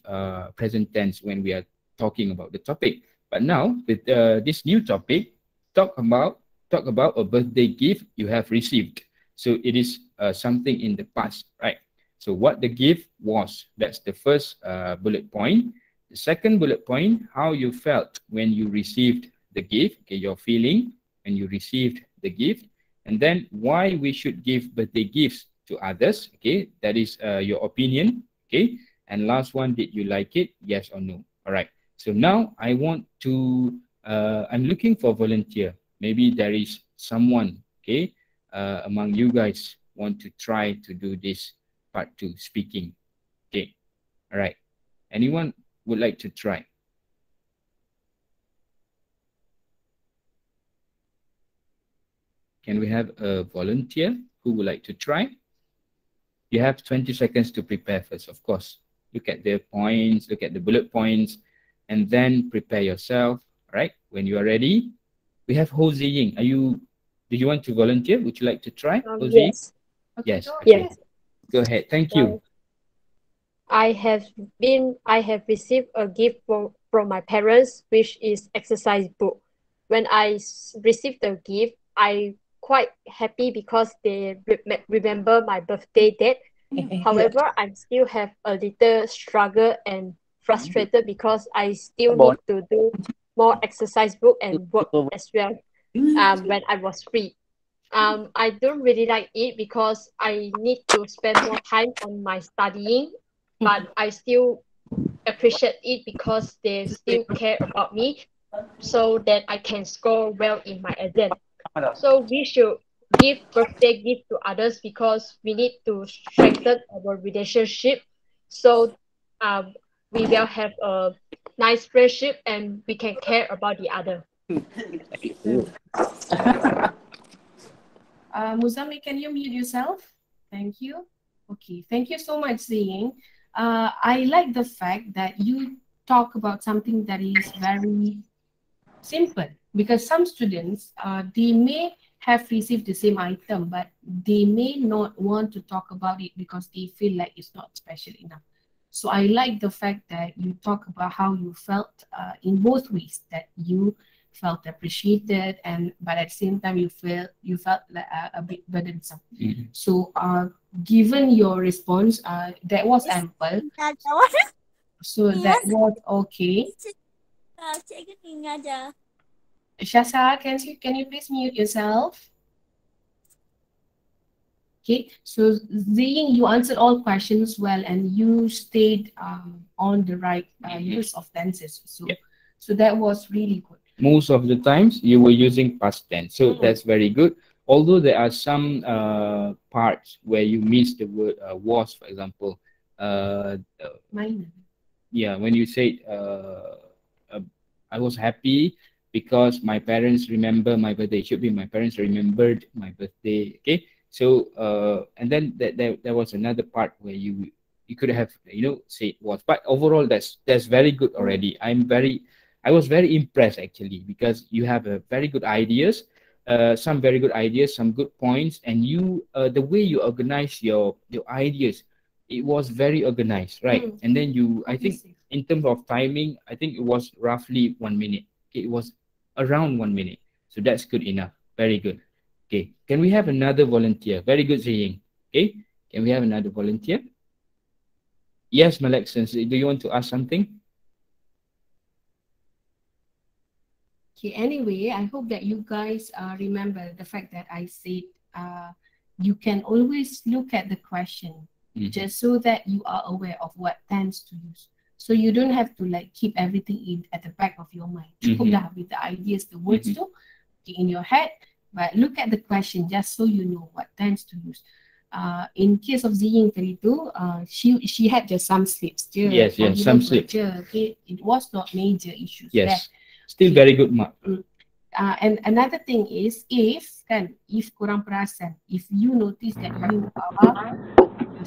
present tense when we are talking about the topic. But now with this new topic, talk about a birthday gift you have received. So it is something in the past, right? So what the gift was, that's the first bullet point. The second bullet point, how you felt when you received the gift, okay, your feeling when you received the gift. And then why we should give birthday gifts to others, okay, that is your opinion, okay. And last one, did you like it, yes or no? All right, so now I want to, I'm looking for volunteer. Maybe there is someone, okay, among you guys want to try to do this part 2, speaking. Okay, all right. Anyone would like to try? Can we have a volunteer who would like to try? You have 20 seconds to prepare first, of course. Look at the points, look at the bullet points, and then prepare yourself. All right. When you are ready, we have Ho Ziying. Do you want to volunteer? Would you like to try? Ho Ziying? Yes. Okay, Yes. go Okay. ahead. Go ahead. Thank you. Well, I have received a gift from my parents, which is exercise book. When received the gift, I quite happy because they remember my birthday date. However, I still have a little struggle and frustrated because I still need to do more exercise book and work as well. When I was free. I don't really like it because I need to spend more time on my studying, but I still appreciate it because they still care about me so that I can score well in my exam. So we should give birthday gift to others because we need to strengthen our relationship so um, we will have a nice friendship and we can care about the other. Muzami, can you mute yourself? Thank you. Okay, thank you so much, Ziying. I like the fact that you talk about something that is very simple, because some students, they may have received the same item, but they may not want to talk about it because they feel like it's not special enough. So I like the fact that you talk about how you felt in both ways, that you felt appreciated, and but at the same time you felt like a bit burdensome. So given your response, that was ample, so that was okay. Shasa, can you please mute yourself? Okay, so Zing, you answered all questions well, and you stayed on the right use of tenses. So, Yep. so that was really good. Most of the times you were using past tense, so that's very good. Although there are some parts where you miss the word was, for example. Minor. Yeah, when you say I was happy because my parents remember my birthday. It should be my parents remembered my birthday. Okay, so and then there was another part where you could have say was, but overall that's very good already. I was very impressed actually, because you have a very good ideas, some very good ideas, some good points, and you the way you organize your ideas, it was very organized, right? And then I think in terms of timing, I think it was roughly 1 minute. Okay, it was around 1 minute, so that's good enough. Very good. Okay, can we have another volunteer? Very good saying. Okay, can we have another volunteer? Yes, Malexens, do you want to ask something? Okay, anyway, I hope that you guys remember the fact that I said you can always look at the question just so that you are aware of what tense to use. So you don't have to like keep everything at the back of your mind. Cukup dah with the ideas, the words too, in your head, but look at the question just so you know what tense to use. In case of Ziying tadi tu, she had just some slips. Yes, some slips. Okay, it was not major issues. Yes, there. still very good mark. And another thing is, if kurang perasan, if you notice that you are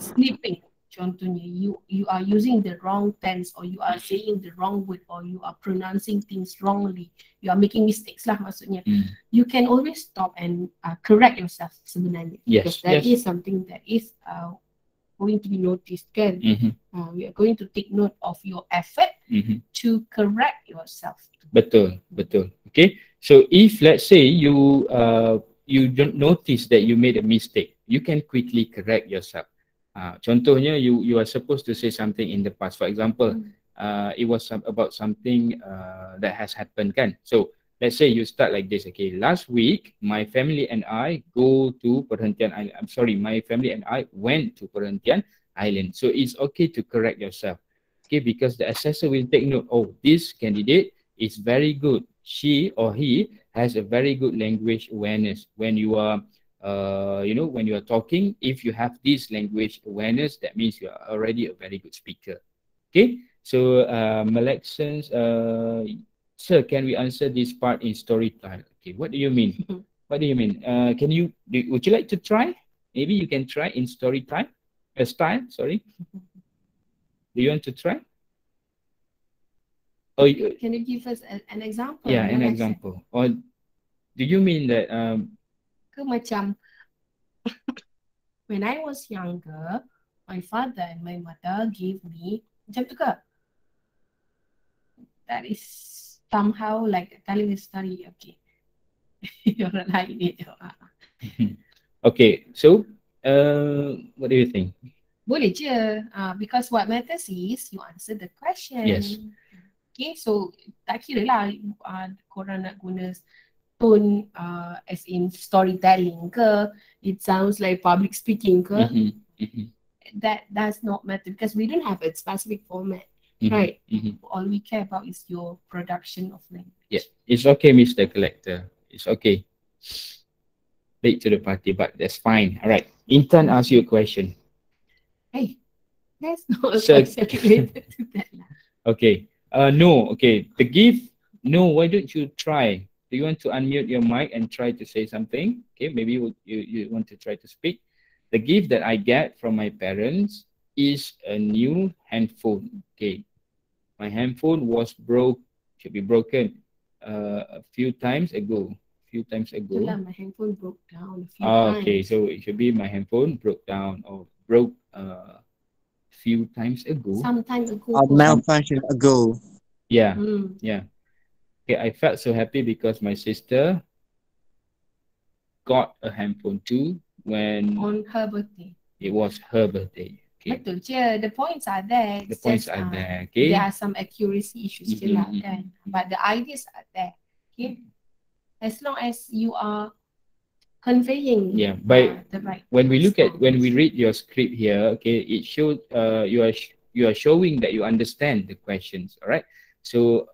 sleeping, contohnya you are using the wrong tense, or you are saying the wrong word, or you are pronouncing things wrongly, you are making mistakes lah maksudnya, you can always stop and correct yourself sebenarnya. Yes, because that is something that is going to be noticed, kan? We are going to take note of your effort to correct yourself. Betul. Okay, so if let's say you don't notice that you made a mistake, you can quickly correct yourself. Contohnya, you are supposed to say something in the past. For example, it was about something that has happened, kan? So let's say you start like this. Okay, last week my family and I go to Perhentian Island. I'm sorry, my family and I went to Perhentian Island. So it's okay to correct yourself. Okay, because the assessor will take note. Oh, this candidate is very good. She or he has a very good language awareness. When you are when you are talking, if you have this language awareness, that means you are already a very good speaker. Okay, so Malexens, sir, can we answer this part in story time? Okay, what do you mean? What do you mean? Would you like to try? Maybe you can try in story time. A style, sorry. Do you want to try? Oh, Can you give us an example? yeah, an example. Or do you mean that Ke macam when I was younger, my father and my mother gave me macam tu ke? That is somehow like telling a story. Okay. Orang lain dia jawab. okay, so what do you think? Boleh je. Because what matters is you answer the question. Yes. Okay, so tak kira lah korang nak guna tone as in storytelling ke, it sounds like public speaking ke. That does not matter because we don't have a specific format, right? All we care about is your production of language. Yeah, it's okay, Mr. Collector. It's okay. Late to the party, but that's fine. All right. Intan asked you a question. Hey, that's not a So- question related to that lah. Okay. No. Okay. The gift. No. Why don't you try? Do you want to unmute your mic and try to say something? Okay. Maybe you want to try to speak. The gift that I get from my parents is a new handphone. Okay. My handphone should be broken a few times ago. Itulah, my handphone broke down a few Okay, times. so it should be my handphone broke down or broke few times ago. Some time ago. Or malfunction ago. Yeah, Hmm. yeah. Okay, I felt so happy because my sister got a handphone too when On her birthday. it was her birthday. Okay, Betul je. The points are there. the It's points just, are there. Okay, there are some accuracy issues je lah Mhm, kan. But the ideas are there. Okay. As long as you are conveying yeah. But the right. when we sound. read your script here, okay, it shows you are showing that you understand the questions. All right. So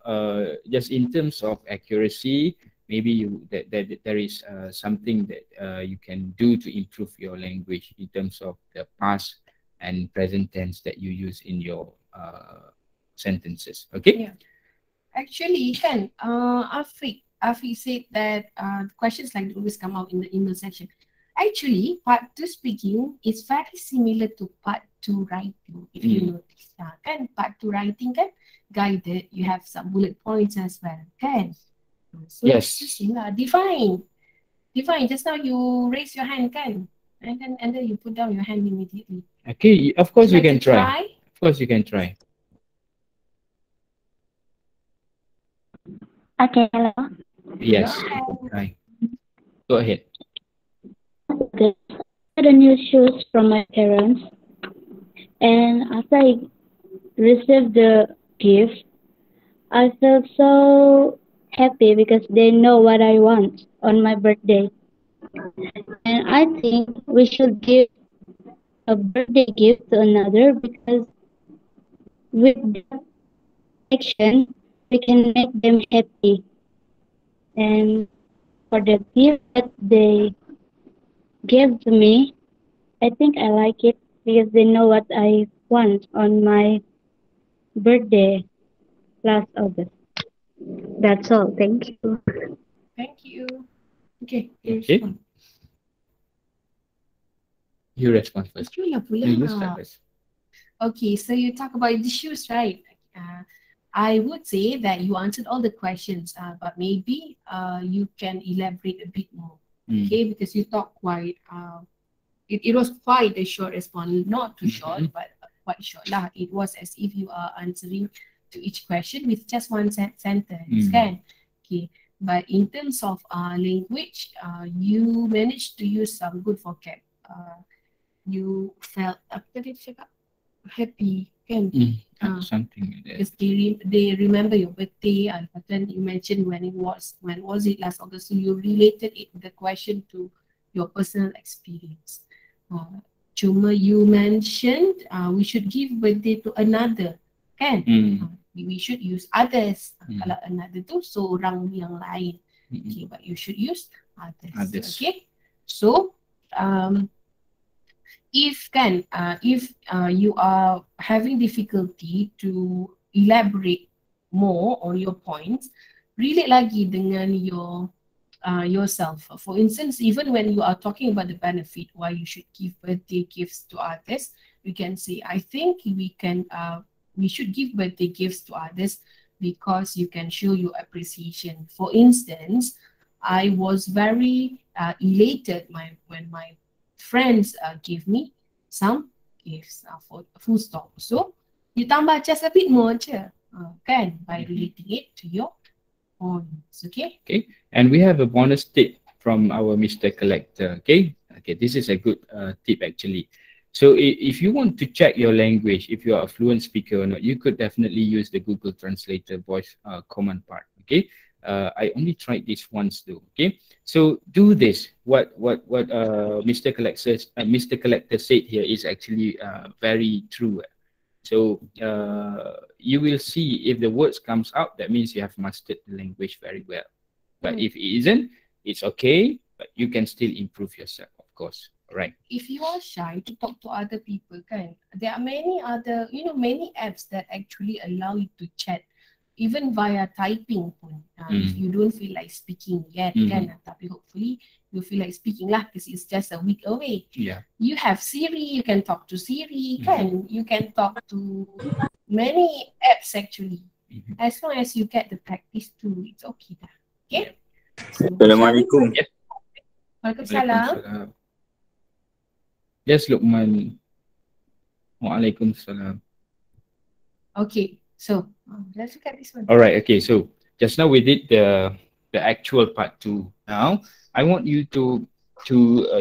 just in terms of accuracy, maybe that there is something that you can do to improve your language in terms of the past and present tense that you use in your sentences. Okay. Yeah. Actually, kan, Afiq said that questions like that always come out in the email section. Actually, part 2 speaking is very similar to part 2 writing, if you notice. Kan, part 2 writing kan guided, you have some bullet points as well, kan? So Yes. it's the same lah. Define. Just now you raise your hand, kan? And then you put down your hand immediately. Okay. Of course, you Like can to try. Of course, you can try. Okay, hello. Yes. Go You can try. Go ahead. Okay. I got a new shoes from my parents, and after I received the gift, I felt so happy because they know what I want on my birthday. And I think we should give a birthday gift to another because with that action, we can make them happy. And for the gift that they gave to me, I think I like it because they know what I want on my birthday last August. That's all. Thank you. Thank you. Okay, you Okay. respond. You respond first. You lah pula. You start first. Okay, so you talk about the shoes, right? I would say that you answered all the questions, but maybe you can elaborate a bit more. Okay, because you talk quite, it was quite a short response, not too short, but quite short lah. It was as if you are answering to each question with just one sentence, kan? Okay, but in terms of language, you managed to use some good vocab. You felt apa tadi dia cakap? Happy, kan? Something like that. Because they remember your birthday, and then you mentioned when was it last August, so you related the question to your personal experience. Cuma you mentioned we should give birthday to another, kan? We should use others. Kalau another tu seorang yang lain. Okay, but you should use others. Okay, so if you are having difficulty to elaborate more on your points, relate lagi dengan your yourself. For instance, even when you are talking about the benefit why you should give birthday gifts to others, you can say, I think we should give birthday gifts to others because you can show your appreciation. For instance, I was very elated when my friends gave me some gifts for full stop. So you tambah just a bit more je, kan, by relating it to your points. Okay. Okay, and we have a bonus tip from our Mr. Collector. Okay, this is a good tip actually. So if you want to check your language, if you are a fluent speaker or not, you could definitely use the Google Translator voice command part. Okay, I only tried this once though. Okay, so do this. What Mr. Collector said here is actually very true. So you will see if the words comes out, that means you have mastered the language very well. But if it isn't, it's okay, but you can still improve yourself, of course. All right. If you are shy to talk to other people, kan, there are many other, many apps that actually allow you to chat, even via typing pun. If you don't feel like speaking yet, kan, tapi hopefully you feel like speaking lah, because it's just a week away. Yeah. You have Siri, you can talk to Siri, kan, you can talk to many apps actually. As long as you get the practice too, it's okay dah. Okay. So, Assalamualaikum. Waalaikumsalam. Yes, Luqman. Waalaikumsalam. Okay, so let's look at this one. All right. Okay. So just now we did the actual part 2. Now I want you to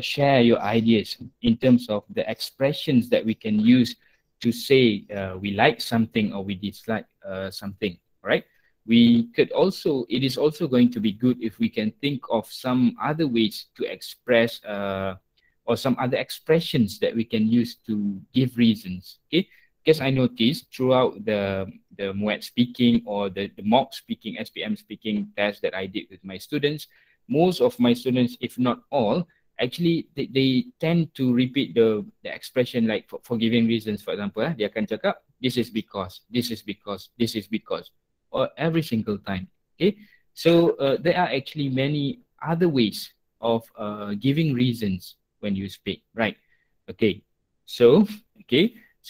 share your ideas in terms of the expressions that we can use to say we like something or we dislike something. Right. We could also, it is also going to be good if we can think of some other ways to express or some other expressions that we can use to give reasons. Okay. Because I noticed throughout the MUET speaking or the mock speaking, SPM speaking test that I did with my students, most of my students, if not all, actually they tend to repeat the expression like for giving reasons. For example, dia akan cakap, this is because, this is because, this is because, or every single time. Okay, so there are actually many other ways of giving reasons when you speak, right? Okay, so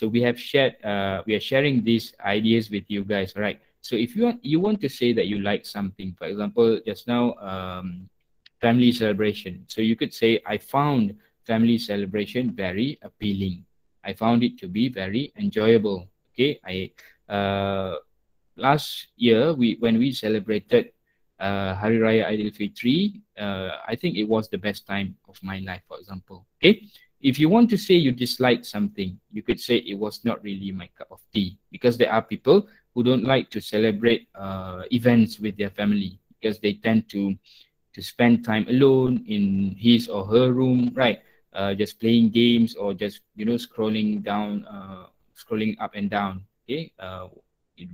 we have shared, we are sharing these ideas with you guys, right? So if you want to say that you like something, for example, just now, family celebration. So you could say, I found family celebration very appealing. I found it to be very enjoyable. Okay, last year when we celebrated Hari Raya Aidilfitri, I think it was the best time of my life, for example. Okay. If you want to say you dislike something, you could say it was not really my cup of tea, because there are people who don't like to celebrate events with their family because they tend to spend time alone in his or her room, right? Just playing games or just scrolling up and down, okay?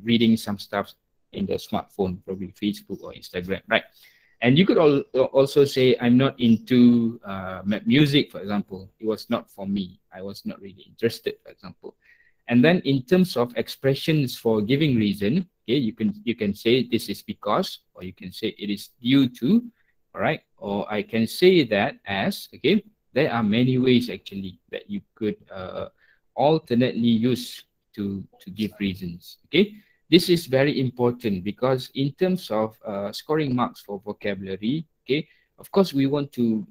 Reading some stuff in the smartphone, probably Facebook or Instagram, right? And you could also say, I'm not into music, for example. It was not for me. I was not really interested, for example. And then in terms of expressions for giving reason, okay, you can say this is because, or you can say it is due to, all right? Or I can say that as, okay, there are many ways actually that you could alternately use to give reasons, okay? This is very important because in terms of scoring marks for vocabulary, okay, of course, we want to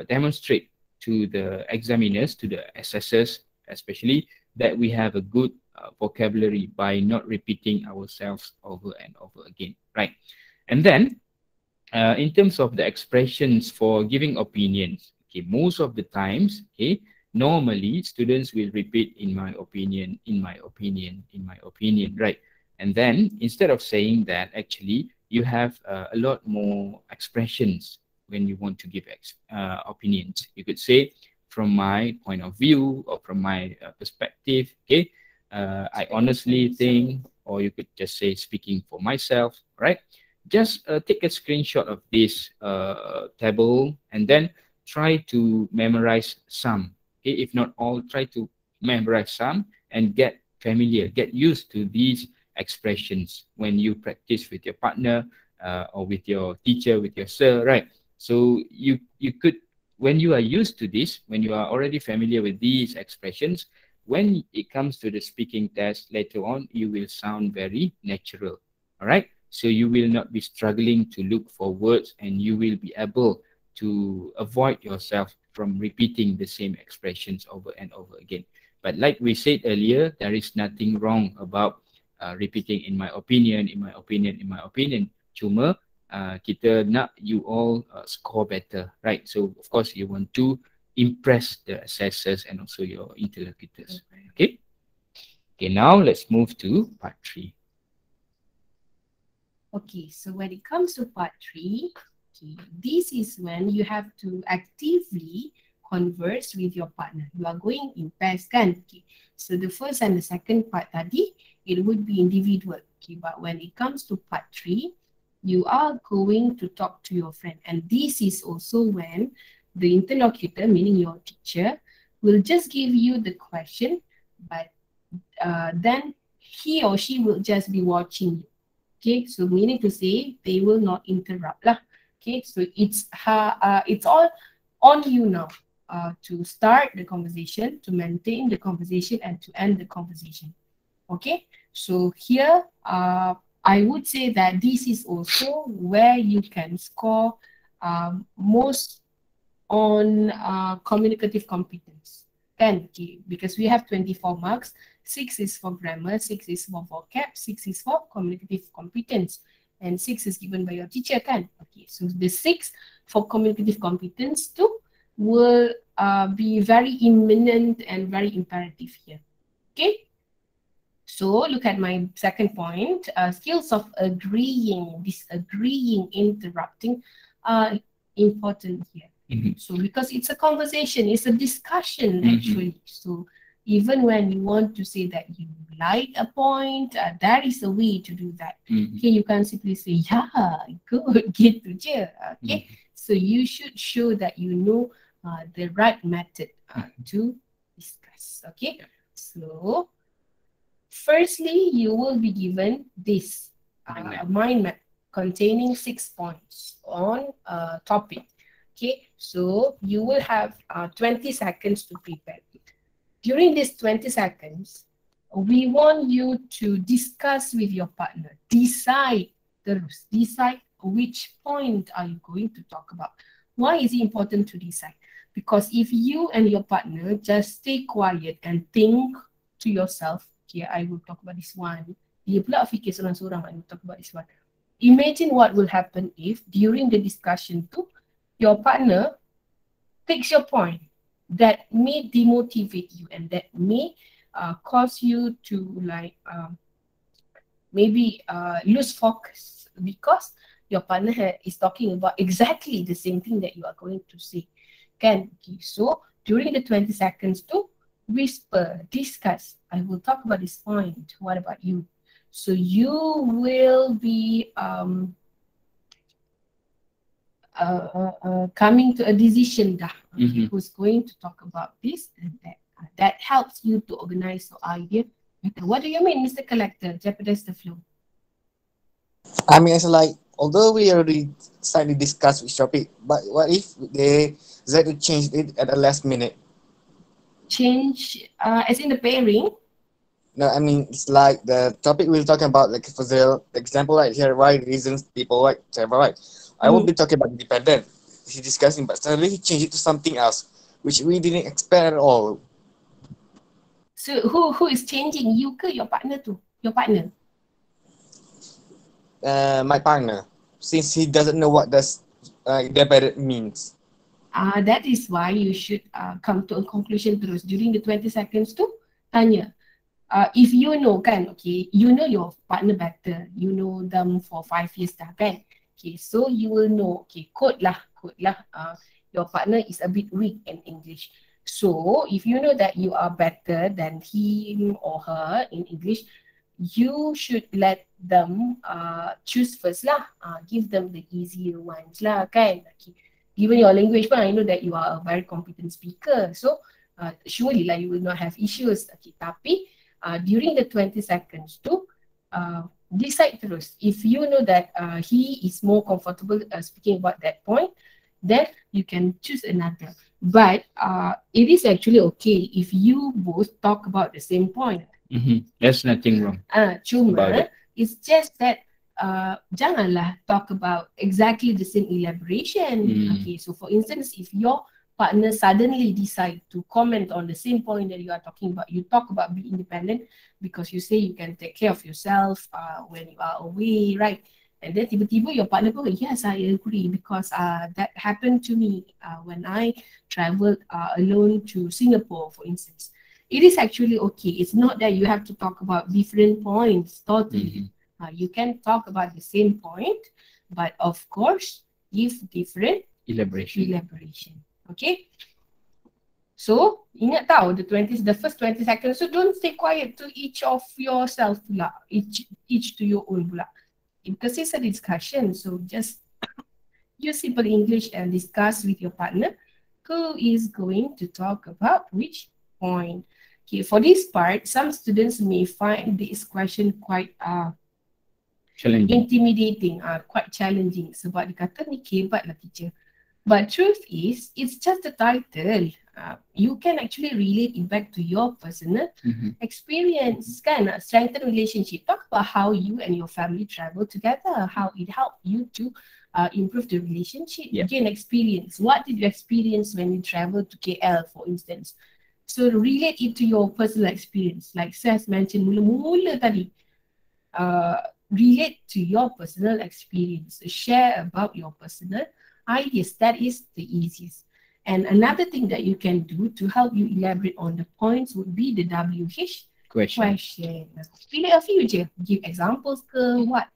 demonstrate to the examiners, to the assessors especially, that we have a good vocabulary by not repeating ourselves over and over again, right? And then in terms of the expressions for giving opinions, okay, most of the times, okay, normally students will repeat in my opinion, in my opinion, in my opinion, right? And then instead of saying that, actually, you have a lot more expressions when you want to give opinions. You could say, from my point of view or from my perspective, okay, I honestly think, or you could just say speaking for myself, right? Just take a screenshot of this table and then try to memorize some. Okay? If not all, try to memorize some and get familiar, get used to these expressions when you practice with your partner or with your teacher, with your sir, right? So you could, when you are used to this, when you are already familiar with these expressions, when it comes to the speaking test later on, you will sound very natural. All right. So you will not be struggling to look for words, and you will be able to avoid yourself from repeating the same expressions over and over again. But like we said earlier, there is nothing wrong about repeating in my opinion, in my opinion, in my opinion. Cuma kita nak you all score better, right? So of course you want to impress the assessors and also your interlocutors. Okay. Okay, now let's move to part 3. Okay, so when it comes to part 3, okay, this is when you have to actively converse with your partner. You are going in pairs, kan? Okay. So the first and the second part tadi, it would be individual. Okay, but when it comes to part 3, you are going to talk to your friend, and this is also when the interlocutor, meaning your teacher, will just give you the question, but then he or she will just be watching you. Okay, so meaning to say they will not interrupt lah. Okay, so it's all on you now to start the conversation, to maintain the conversation, and to end the conversation. Okay, so here I would say that this is also where you can score most on communicative competence. Then, okay, because we have 24 marks, 6 is for grammar, 6 is for vocab, 6 is for communicative competence, and 6 is given by your teacher, kan? Okay, so the 6 for communicative competence too will be very imminent and very imperative here. Okay, so look at my second point. Skills of agreeing, disagreeing, interrupting are important here. So because it's a conversation, it's a discussion actually. So even when you want to say that you like a point, there is a way to do that. Okay, you can't simply say, yeah, good, gitu je. Okay, so you should show that you know the right method to discuss. Okay, so firstly, you will be given this mind map containing 6 points on a topic. Okay, so you will have 20 seconds to prepare. During these 20 seconds, we want you to discuss with your partner. Decide which point are you going to talk about. Why is it important to decide? Because if you and your partner just stay quiet and think to yourself, okay, I will talk about this one. Dia pula fikir seorang-seorang, I will talk about this one. Imagine what will happen if during the discussion too, your partner takes your point that may demotivate you, and that may cause you to like maybe lose focus because your partner is talking about exactly the same thing that you are going to say. Can okay, so during the 20 seconds to whisper, discuss. I will talk about this point. What about you? So you will be coming to a decision dah. Who's going to talk about this and that. That helps you to organize your idea. What do you mean, Mr. Collector? Jeopardize the flow. I mean, it's like, although we already slightly discussed which topic, but what if they decide to change it at the last minute? Change as in the pairing? No, I mean, it's like the topic we're talking about, like for the example right here, why reasons people like whatever, right? I won't be talking about independent. He's discussing, but suddenly he changed it to something else, which we didn't expect at all. So who is changing? You ke your partner tu? Your partner? My partner, since he doesn't know what does independent means. That is why you should come to a conclusion terus. During the 20 seconds tu, tanya. If you know kan, okay, you know your partner better. You know them for 5 years dah kan. Okay, so you will know, okay, quote lah, your partner is a bit weak in English. So if you know that you are better than him or her in English, you should let them choose first lah. Give them the easier ones lah kan. Okay. Given your language pun, I know that you are a very competent speaker. So surely lah you will not have issues. Okay, tapi during the 20 seconds tu, decide terus. If you know that he is more comfortable speaking about that point, then you can choose another. But it is actually okay if you both talk about the same point. There's nothing wrong about Cuma it. it's just that janganlah talk about exactly the same elaboration. Okay, so for instance, if your partner suddenly decide to comment on the same point that you are talking about, you talk about be independent because you say you can take care of yourself when you are away, right? And then tiba-tiba your partner go, yes, I agree because that happened to me when I traveled alone to Singapore, for instance. It is actually okay. It's not that you have to talk about different points totally. You can talk about the same point, but of course, give different elaboration. Okay? So, ingat tahu the first 20 seconds. So, don't stay quiet to each of yourself pula. Each to your own pula. Because it's a discussion, so just use simple English and discuss with your partner who is going to talk about which point. Okay, for this part, some students may find this question quite challenging, intimidating, quite challenging. Sebab dia kata ni kebat lah teacher. But truth is, it's just a title. You can actually relate it back to your personal experience, kan? Strengthen relationship. Talk about how you and your family travel together, how it helped you to improve the relationship, gain experience. What did you experience when you traveled to KL, for instance? So relate it to your personal experience. Like Seth mentioned mula-mula tadi. Relate to your personal experience. Share about your personal ideas. That is the easiest. And another thing that you can do to help you elaborate on the points would be the WH question. Pilih a few je. Give examples ke what?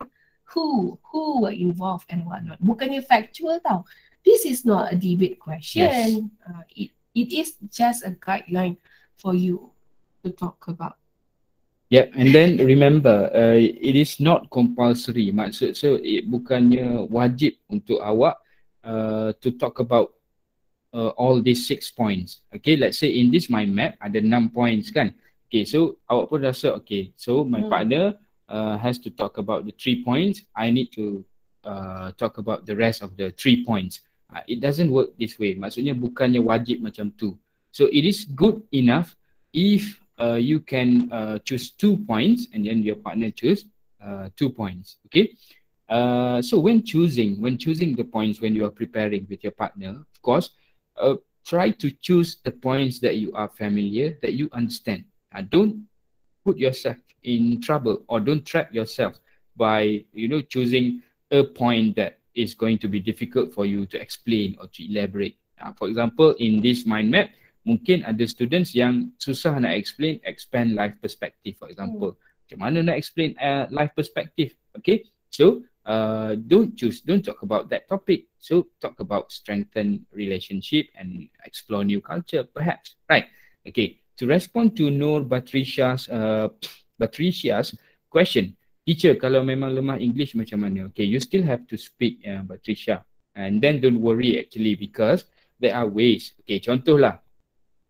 Who were involved and what not. Bukannya factual tau. This is not a debate question. It is just a guideline for you to talk about. Yeah, and then remember, it is not compulsory. Maksud bukannya wajib untuk awak to talk about all these 6 points. Okay, let's say in this mind map ada 6 points kan. Okay, so awak pun rasa okay, so my partner has to talk about the 3 points. I need to talk about the rest of the 3 points. It doesn't work this way. Maksudnya bukannya wajib macam tu. So it is good enough if you can choose 2 points and then your partner choose 2 points. Okay. So when choosing the points when you are preparing with your partner, of course, try to choose the points that you are familiar, that you understand. Don't put yourself in trouble or don't trap yourself by choosing a point that is going to be difficult for you to explain or to elaborate. For example, in this mind map, mungkin ada students yang susah nak expand life perspective, for example. Macam mana nak explain life perspective? Okay, so don't talk about that topic. So talk about strengthen relationship and explore new culture, perhaps, right? Okay, to respond to Nur Batricia's question, teacher, kalau memang lemah English macam mana? Okay, you still have to speak, Batricia, and then don't worry actually because there are ways. Okay, contohlah.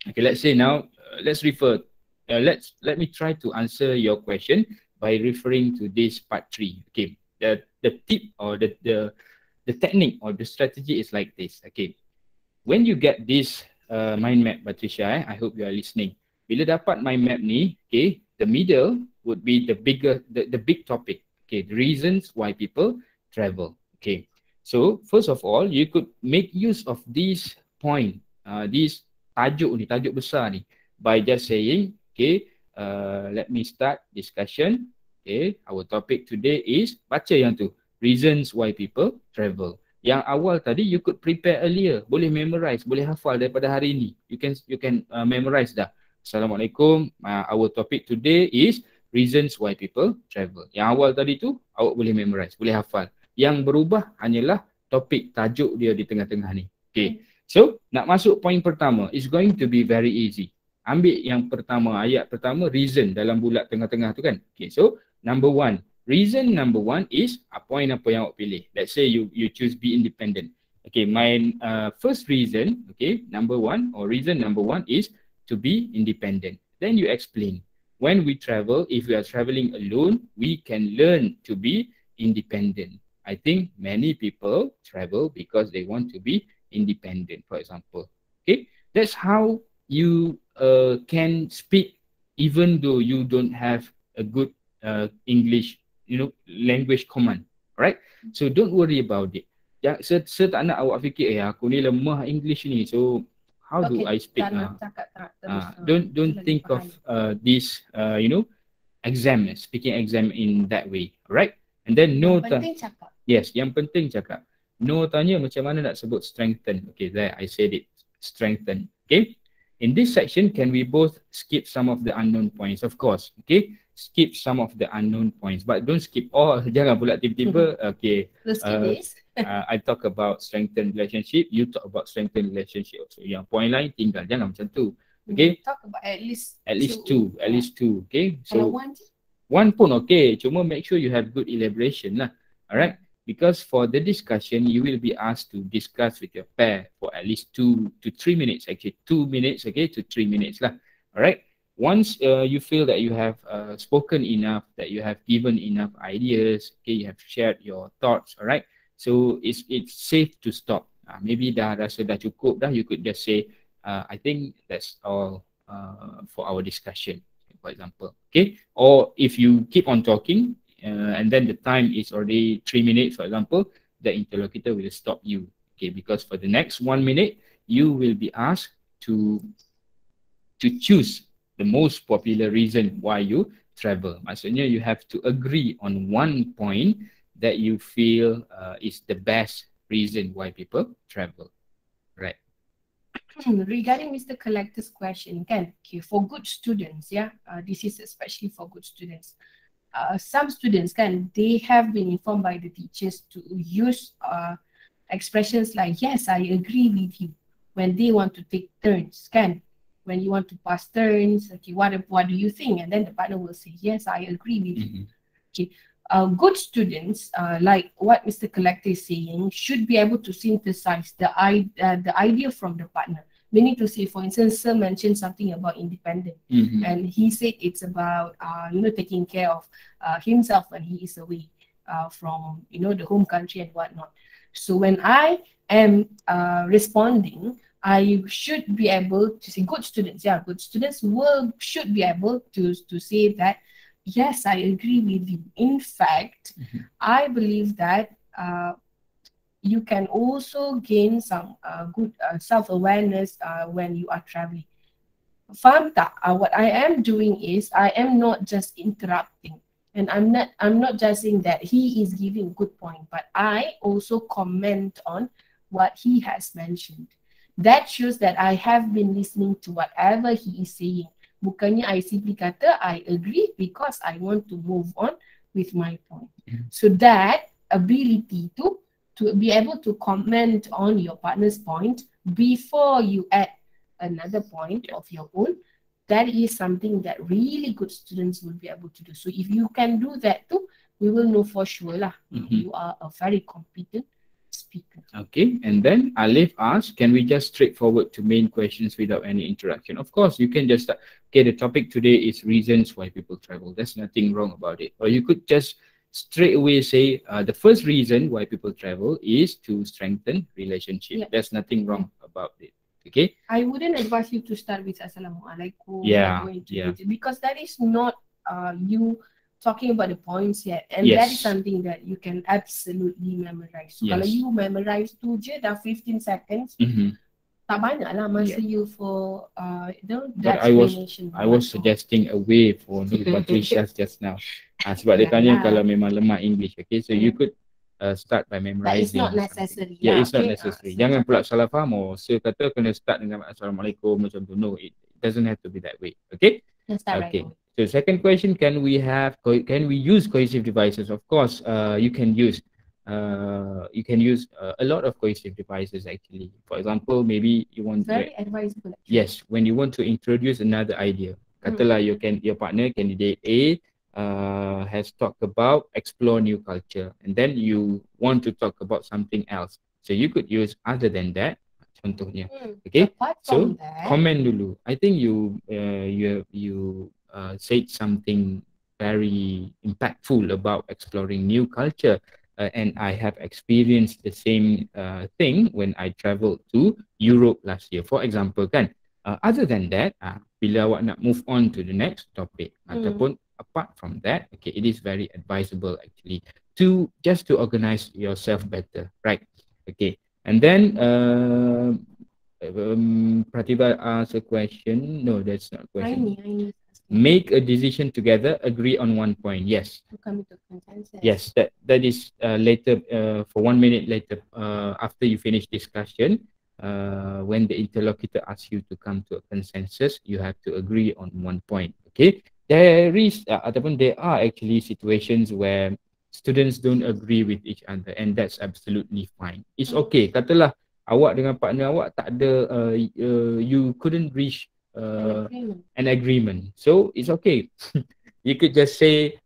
Okay, let's say now, let me try to answer your question by referring to this part 3. Okay, the tip or the technique or the strategy is like this. Okay, when you get this mind map, Patricia, I hope you are listening. Bila dapat mind map ni, okay, the middle would be the big topic. Okay, the reasons why people travel. Okay, so first of all, you could make use of this point, this tajuk besar ni, by just saying, okay, let me start discussion. Okay, our topic today is, baca yang tu, reasons why people travel. Yang awal tadi you could prepare earlier, boleh memorize, boleh hafal daripada hari ni. You can memorize dah. Assalamualaikum, our topic today is reasons why people travel. Yang awal tadi tu awak boleh memorize, boleh hafal. Yang berubah hanyalah topik tajuk dia di tengah-tengah ni. Okay, so nak masuk poin pertama, it's going to be very easy. Ambil yang pertama, ayat pertama, reason dalam bulat tengah-tengah tu kan. Okay, so reason number one is point apa yang awak pilih. Let's say you choose be independent. Okay, my first reason, okay, reason number one is to be independent. Then you explain. When we travel, if we are traveling alone, we can learn to be independent. I think many people travel because they want to be independent, for example. Okay, that's how you can speak even though you don't have a good English, language command, right? So don't worry about it. Ya, saya tak nak awak fikir, aku ni lemah English ni, so how do Okay, I speak? tak nak cakap tak terus. Don't tu lagi think of bahaya. this, exam, speaking exam in that way, right? And then no, Yang penting cakap. yes, yang penting cakap. No tanya macam mana nak sebut strengthen. Okay, there I said it, strengthen. Okay. In this section, can we both skip some of the unknown points? Of course, okay. Skip some of the unknown points, but don't skip all. Jangan pula tiba-tiba, okay. Let's skip this. I talk about strengthen relationship, you talk about strengthen relationship. So yang point lain tinggal, jangan macam tu. Okay. Talk about at least two. Okay. Kalau So one pun okay. Cuma make sure you have good elaboration lah. Alright. Because for the discussion, you will be asked to discuss with your pair for at least 2 to 3 minutes. Actually, 2 minutes, okay, to 3 minutes lah. Alright. Once you feel that you have spoken enough, that you have given enough ideas, okay, you have shared your thoughts, alright. So it's safe to stop. Maybe dah rasa dah cukup dah, you could just say, I think that's all for our discussion, for example. Okay. Or if you keep on talking, and then the time is already 3 minutes, for example, the interlocutor will stop you. Okay, because for the next 1 minute, you will be asked to choose the most popular reason why you travel. Maksudnya you have to agree on one point that you feel is the best reason why people travel. Right. Regarding Mr. Collector's question, kan, okay, for good students, this is especially for good students. Some students, kan, they have been informed by the teachers to use expressions like, yes, I agree with you, when they want to take turns, kan. When you want to pass turns, okay, what do you think? And then the partner will say, yes, I agree with you. Okay. Good students, like what Mr. Collector is saying, should be able to synthesize the idea from the partner. Meaning to say, for instance, Sir mentioned something about independent, and he said it's about taking care of himself when he is away from the home country and whatnot. So when I am responding, I should be able to say, good students should be able to say that, yes, I agree with you. In fact, I believe that you can also gain some good self-awareness when you are traveling. Faham tak? What I am doing is I am not just interrupting, and I'm not just saying that he is giving good point, but I also comment on what he has mentioned. That shows that I have been listening to whatever he is saying. Bukannya I simply kata I agree because I want to move on with my point. So that ability to be able to comment on your partner's point before you add another point of your own, that is something that really good students will be able to do. So if you can do that too, we will know for sure lah, you are a very competent speaker. Okay, and then Alif asked, can we just straightforward to main questions without any interaction? Of course, you can just start. Okay, the topic today is reasons why people travel. There's nothing wrong about it. Or you could just straight away say the first reason why people travel is to strengthen relationship. There's nothing wrong about it. Okay. I wouldn't advise you to start with Assalamualaikum. Because that is not you talking about the points yet, and that is something that you can absolutely memorize. So kalau you memorize tu je dah 15 seconds, tak banyak lah masa you for that explanation. I was suggesting a way for Patricia just now. Sebab dia tanya kalau memang lemah English, okay, so you could start by memorizing. But it's not necessary. It's not necessary. Jangan pula salah faham. Saya kata kena start dengan Assalamualaikum macam tu. No, it doesn't have to be that way. Okay. Okay. So second question, can we use cohesive devices? Of course, you can use a lot of cohesive devices actually. For example, maybe you want very advisable. Yes, when you want to introduce another idea. Katalah your partner, candidate A, has talked about explore new culture, and then you want to talk about something else. So you could use other than that. Contohnya, okay. So comment dulu. I think you said something very impactful about exploring new culture. and I have experienced the same thing when I traveled to Europe last year. For example, kan, other than that, bila awak nak move on to the next topic, ataupun apart from that, okay, it is very advisable actually to just to organize yourself better, right? Okay, and then Pratibha asked a question. No, that's not a question. I need Make a decision together, agree on one point. Yes. to come to consensus. Yes, that is later for 1 minute later after you finish discussion. When the interlocutor asks you to come to a consensus, you have to agree on one point. Okay, there is ataupun there are actually situations where students don't agree with each other, and that's absolutely fine. It's okay. Katalah awak dengan partner awak tak ada you couldn't reach an agreement, so it's okay. You could just say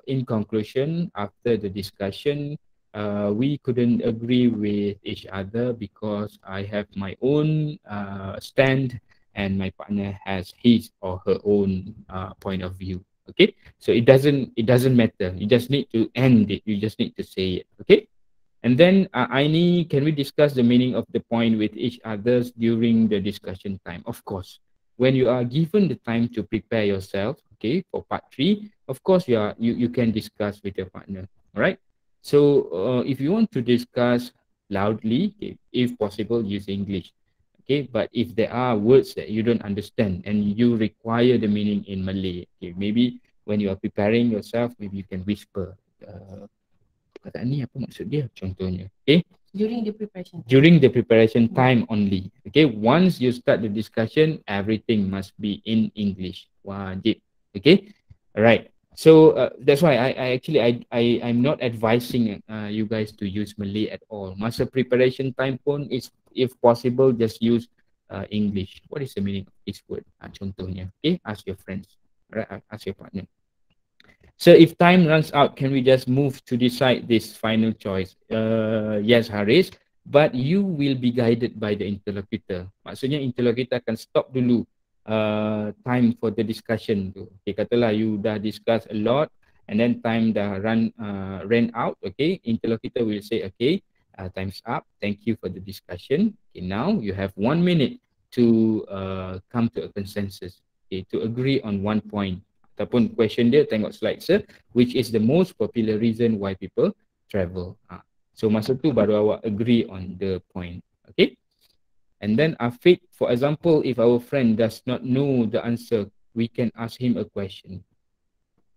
in conclusion, after the discussion, we couldn't agree with each other because I have my own stand and my partner has his or her own point of view. Okay, so it doesn't matter. You just need to end it. You just need to say it. Okay, and then Aini, can we discuss the meaning of the point with each others during the discussion time? Of course, when you are given the time to prepare yourself, okay, for part 3, of course you can discuss with your partner. All right, so if you want to discuss loudly, okay, if possible, use English. Okay, but if there are words that you don't understand and you require the meaning in Malay, okay, maybe when you are preparing yourself, maybe you can whisper perkataan ni apa maksud dia contohnya. Okay, During the preparation. during the preparation time only. Okay, once you start the discussion, everything must be in English. Wajib. Okay, all right. So that's why I'm not advising you guys to use Malay at all. Masa preparation time pun is, if possible, just use English. What is the meaning of this word? Contohnya. Okay, ask your friends. Right, ask your partner. So if time runs out, can we just move to decide this final choice? Yes, Haris, but you will be guided by the interlocutor. Maksudnya interlocutor akan stop dulu time for the discussion tu. Okay, katalah you dah discuss a lot and then time dah ran out. Okay, interlocutor will say, okay, time's up. Thank you for the discussion. Okay, now you have 1 minute to come to a consensus. Okay, to agree on one point. Ataupun question dia, tengok slide sir, which is the most popular reason why people travel. So masa tu baru awak agree on the point. Okay. And then Afiq, for example, if our friend does not know the answer, we can ask him a question.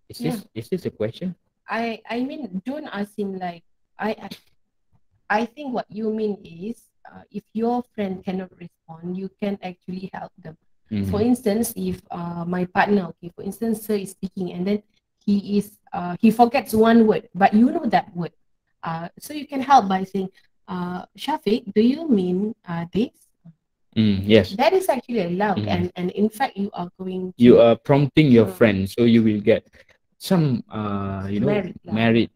Is this a question? I mean, don't ask him like, I think what you mean is, if your friend cannot respond, you can actually help them. For instance, if my partner, okay, for instance, sir is speaking and then he forgets one word, but you know that word. So you can help by saying, Shafiq, do you mean this? Yes. That is actually allowed, and in fact, you are going to. You are prompting your friend, so you will get some, merit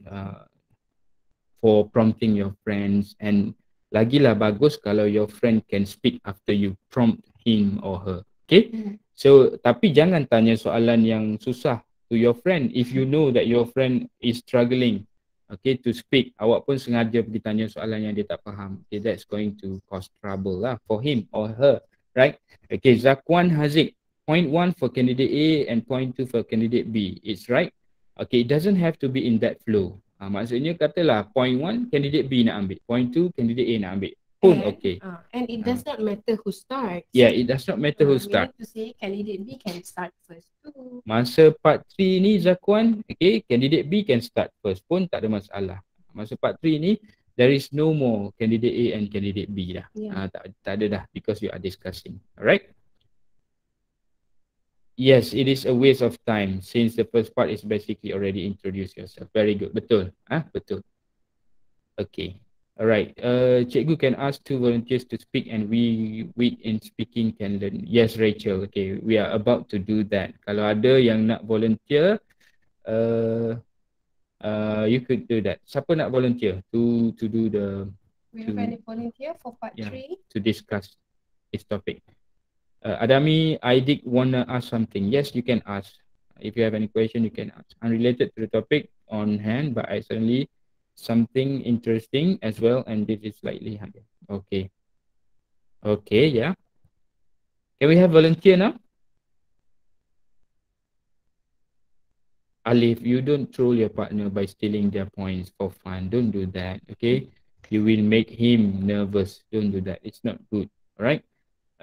for prompting your friends, and lagilah bagus kalau your friend can speak after you prompt him or her. Okay, so tapi jangan tanya soalan yang susah to your friend if you know that your friend is struggling, okay, to speak. Awak pun sengaja pergi tanya soalan yang dia tak faham. Okay, that's going to cause trouble lah for him or her, right? Okay, Zakwan Haziq, point 1 for candidate A and point 2 for candidate B. It's right. Okay, it doesn't have to be in that flow. Maksudnya katalah point 1 candidate B nak ambil, point 2 candidate A nak ambil. Okay. And it does not matter who starts. Yeah, it does not matter who starts. We need to say candidate B can start first too. Masa part 3 ni Zakwan, okay, candidate B can start first pun tak ada masalah. Masa part 3 ni, there is no more candidate A and candidate B dah. Tak ada dah because you are discussing. Alright? Yes, it is a waste of time since the first part is basically already introduce yourself. Very good. Betul. Betul. Okay. Alright, cikgu can ask 2 volunteers to speak and we in speaking can learn. Yes, Rachel. Okay, we are about to do that. Kalau ada yang nak volunteer, you could do that. Siapa nak volunteer to do the? We have any volunteer for part 3? To discuss this topic. Adami, I did wanna ask something. Yes, you can ask. If you have any question, you can ask. Unrelated to the topic on hand, but I certainly something interesting as well, and this is slightly higher. Okay. Okay, yeah. Can we have volunteer now? Alif, you don't troll your partner by stealing their points for fun. Don't do that, okay? You will make him nervous. Don't do that. It's not good. All right.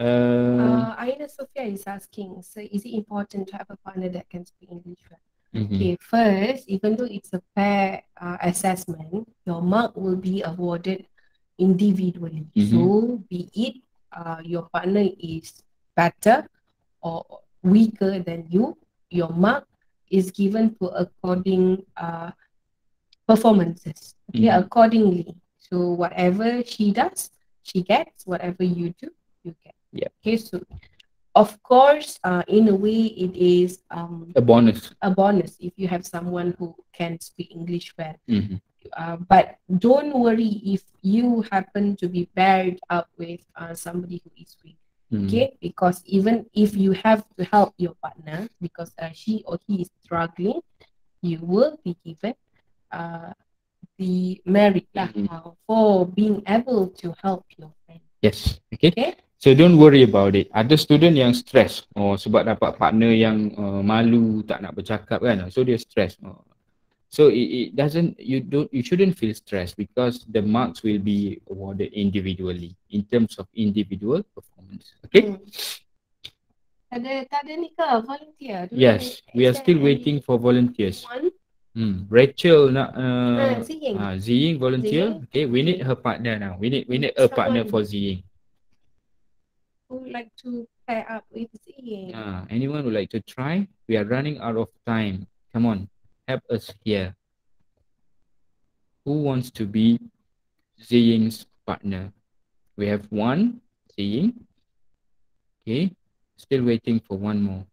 Aina Sophia is asking, so is it important to have a partner that can speak English well? Mhm. Okay, first, even though it's a pair assessment, your mark will be awarded individually. So, be it your partner is better or weaker than you, your mark is given to according performances. Okay, accordingly. So, whatever she does, she gets. Whatever you do, you get. Yeah. Okay, so of course, in a way, it is A bonus. a bonus if you have someone who can speak English well. Mhm. But don't worry if you happen to be paired up with somebody who is weak. Okay, because even if you have to help your partner because she or he is struggling, you will be given the merit for being able to help your friend. Yes. Okay. Okay. So don't worry about it. Ada student yang stress sebab dapat partner yang malu, tak nak bercakap kan. So dia stress. So it doesn't, you shouldn't feel stressed because the marks will be awarded individually in terms of individual performance. Okay? Tak ada ni ke volunteer? Yes, we are still waiting for volunteers. Rachel nak Ziying volunteer. Ziying. Okay, we need her partner now. We need a partner for Ziying. Who would like to pair up with Ziying? Anyone would like to try? We are running out of time. Come on, help us here. Who wants to be Ziying's partner? We have one, Ziying. Okay, still waiting for one more.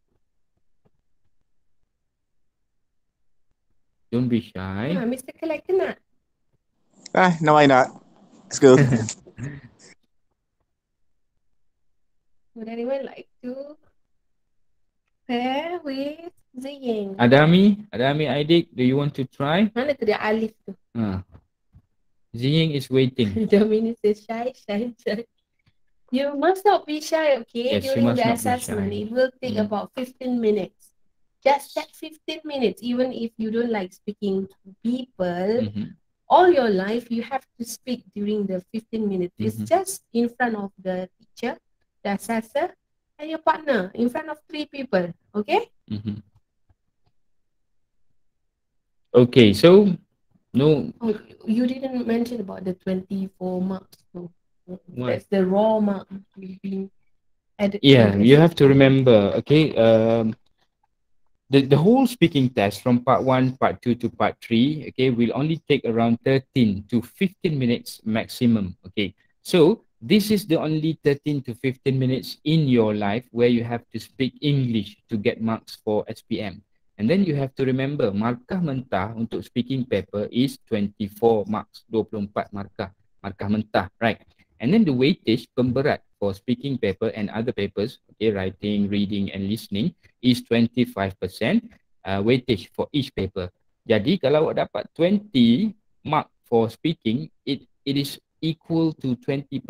Don't be shy. Mr. Collector nak? No, why not? Let's go. Would anyone like to pair with Ziying? Adami Aidik, do you want to try? Mana tu dia Alif tu? Ziying is waiting. Dominic says shy. You must not be shy, okay? Yes, you During must the not be assessment, shy. it will take about 15 minutes. Just that 15 minutes, even if you don't like speaking to people, all your life, you have to speak during the 15 minutes. It's just in front of the teacher, the assessor, and your partner, in front of 3 people, okay? Okay, so no. Oh, you didn't mention about the 24 marks. So What? that's the raw mark you've been added. Yeah, you have to remember, okay, the whole speaking test from part 1, part 2 to part 3, okay, will only take around 13 to 15 minutes maximum, okay. So this is the only 13 to 15 minutes in your life where you have to speak English to get marks for SPM. And then you have to remember, markah mentah untuk speaking paper is 24 marks, 24 markah mentah, right? And then the weightage pemberat for speaking paper and other papers, okay, writing, reading and listening is 25% weightage for each paper. Jadi kalau awak dapat 20 mark for speaking, it is equal to 20%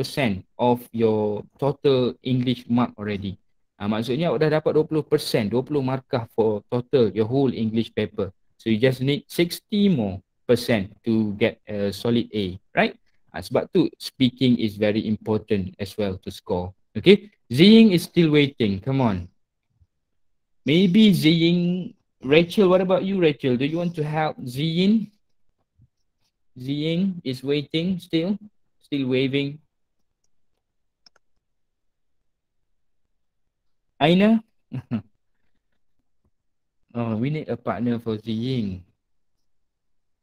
of your total English mark already. Maksudnya awak dah dapat 20%, 20 markah for total your whole English paper. So you just need 60 more percent to get a solid A, right? Sebab tu speaking is very important as well to score. Okay, Ziying is still waiting. Come on. Maybe Ziying, Rachel, what about you, Rachel? Do you want to help Ziying? Ziying is waiting still waving. Aina? Oh, we need a partner for Ziying.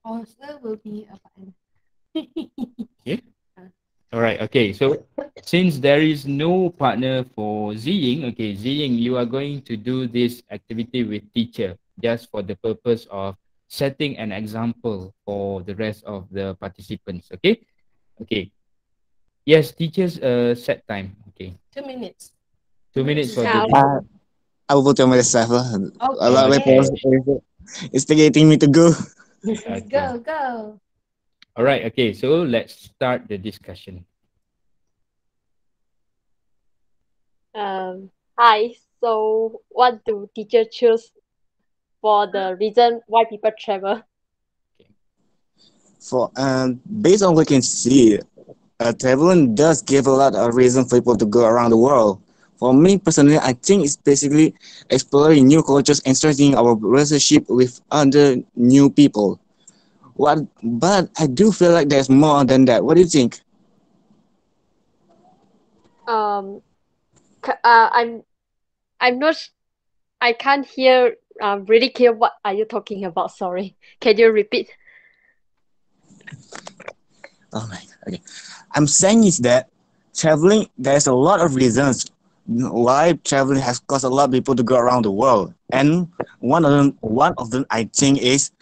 Also will be a partner. Okay. All right. Okay. So since there is no partner for Ziying, okay, Ziying, you are going to do this activity with teacher just for the purpose of setting an example for the rest of the participants. Okay. Okay. Yes, teachers set time. Okay. 2 minutes. 2 minutes for the I will vote on myself. Okay. My parents are instigating me to go. Go. All right. Okay. So let's start the discussion. Hi. So, what do teachers choose for the reason why people travel? For based on what we can see, traveling does give a lot of reason for people to go around the world. For me personally, I think it's basically exploring new cultures and strengthening our relationship with other new people. But I do feel like there's more than that. What do you think? Um, I'm not. I can't hear. Really clear. What are you talking about? Sorry. Can you repeat? Oh my God. Okay. I'm saying is that traveling, there's a lot of reasons why traveling has caused a lot of people to go around the world. And one of them I think is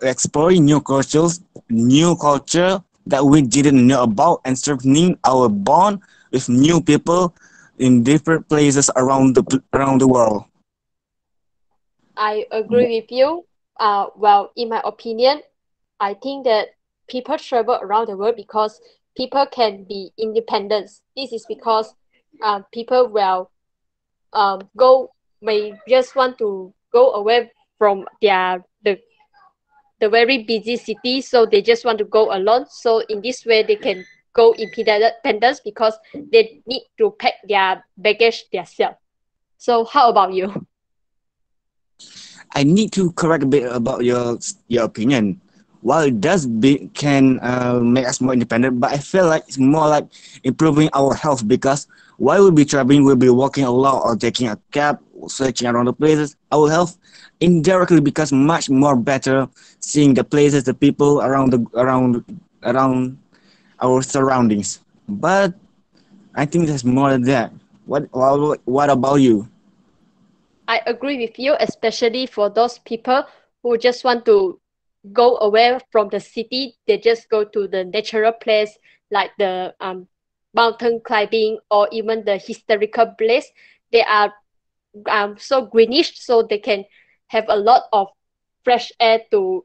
exploring new culture that we didn't know about and strengthening our bond with new people in different places around the world. I agree with you. Well, in my opinion, I think that people travel around the world because people can be independent. This is because people will go may just want to go away from the very busy city, so they just want to go alone. So in this way, they can go independence because they need to pack their baggage themselves. So how about you? I need to correct a bit about your opinion. While it can make us more independent, but I feel like it's more like improving our health because while we'll be traveling, we'll be walking a lot or taking a cab, searching around the places. Our health indirectly becomes much more better seeing the places, the people around our surroundings. But I think there's more than that. What about you? I agree with you, especially for those people who just want to go away from the city. They just go to the natural place like the mountain climbing or even the historical place. They are so greenish, so they can have a lot of fresh air to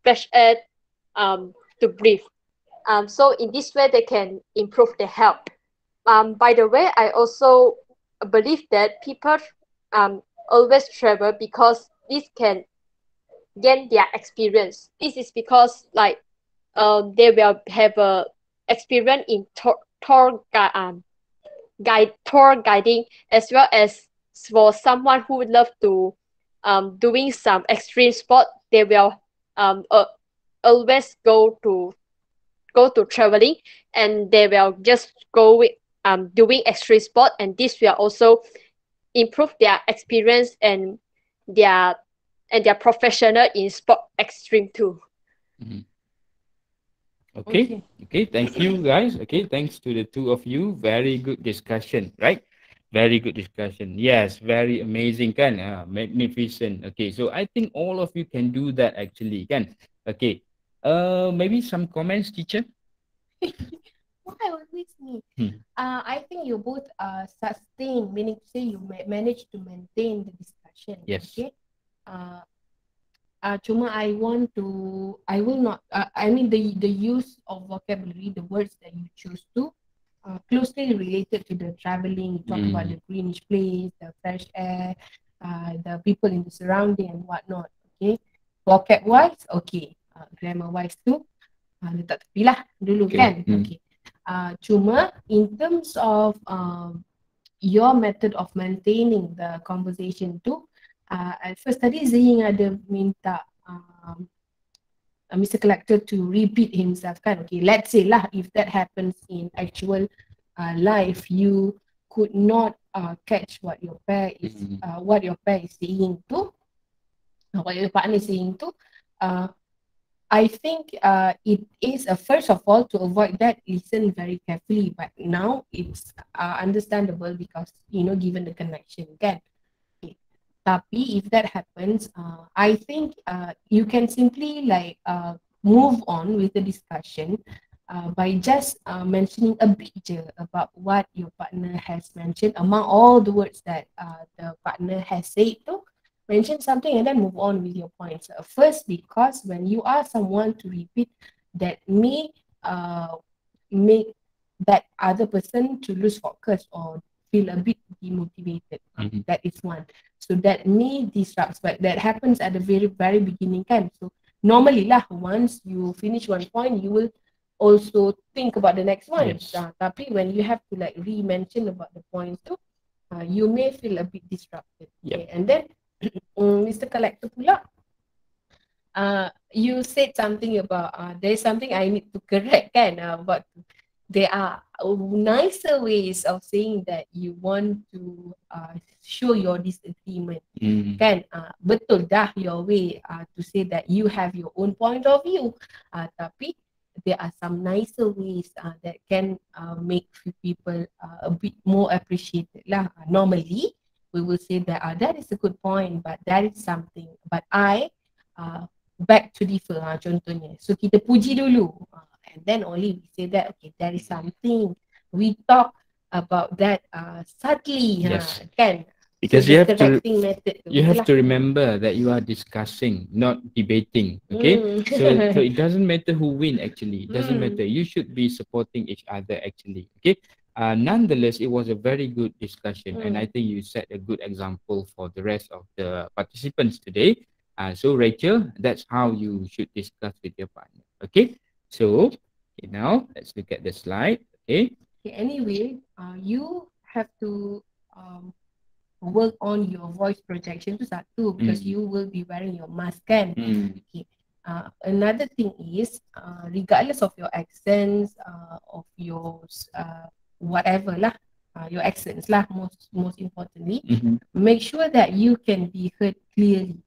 fresh air to breathe. So in this way, they can improve their health. By the way, I also believe that people um always travel because this can gain their experience. This is because like they will have a experience in tour guiding, as well as for someone who would love to doing some extreme sport. They will always go to traveling, and they will just go with doing extreme sport, and this will also improve their experience their and their professional in sport extreme too. Mhm. Okay. Okay. Thank you, guys. Okay. Thanks to the two of you. Very good discussion, right? Very good discussion. Yes, very amazing, kan? Magnificent. Okay. So I think all of you can do that actually, kan? Okay. Maybe some comments, teacher? Why always me? Hmm. I think you both sustain, meaning to say you manage to maintain the discussion. Yes. Okay. Cuma I will not, I mean the use of vocabulary, the words that you choose to, closely related to the traveling. You talk about the greenish place, the fresh air, the people in the surrounding and whatnot. Okay. Vocab wise, okay. Grammar wise too, letak tepi lah dulu Okay. kan. Okay. Cuma in terms of your method of maintaining the conversation tu, at first tadi Zing ada minta Mr. Collector to repeat himself kan. Okay, let's say lah if that happens in actual life, you could not catch what your pair is saying to, what your partner is saying to. I think it is first of all, to avoid that, listen very carefully. But now it's understandable because given the connection, kan. Okay. Tapi if that happens, I think you can simply move on with the discussion by just mentioning a bit about what your partner has mentioned among all the words that the partner has said. Mention something and then move on with your points. First, because when you ask someone to repeat that may make that other person to lose focus or feel a bit demotivated. That is one. So that may disrupt, but that happens at the very beginning kan. So normally lah, once you finish one point, you will also think about the next one. Yes. Tapi when you have to like re-mention about the points too, you may feel a bit disrupted. Okay. And then Mr. Collector pula, you said something about there's something I need to correct kan, about there are nicer ways of saying that you want to show your disagreement kan. Betul dah your way to say that you have your own point of view, tapi there are some nicer ways that can make people a bit more appreciated lah. Normally we will say that that is a good point, but that is something, but I back to differ contohnya. So kita puji dulu, and then only we say that okay, that is something we talk about that subtly. Yes. Kan. Because so you have to method you have to remember that you are discussing, not debating. Okay, so it doesn't matter who win actually. It doesn't matter. You should be supporting each other actually. Okay. Nonetheless, it was a very good discussion, and I think you set a good example for the rest of the participants today. So Rachel, that's how you should discuss with your partner. Okay. So okay, now let's look at the slide. Okay. Anyway, you have to work on your voice projection tu satu, because you will be wearing your mask kan. Okay. Another thing is regardless of your accents, of your whatever lah, your accents lah, most importantly, make sure that you can be heard clearly.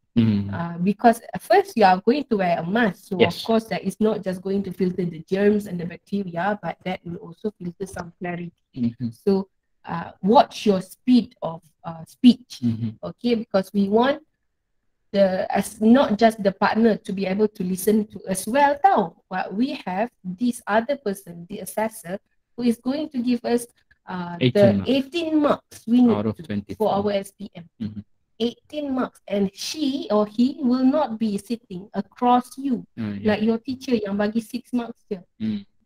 Because first you are going to wear a mask, so of course that is not just going to filter the germs and the bacteria, but that will also filter some clarity. So watch your speed of speech, okay, because we want not just the partner to be able to listen to us well tau, but we have this other person, the assessor, who is going to give us 18 marks we need out of 24 for our SPM. 18 marks, and she or he will not be sitting across you like your teacher yang bagi 6 marks je.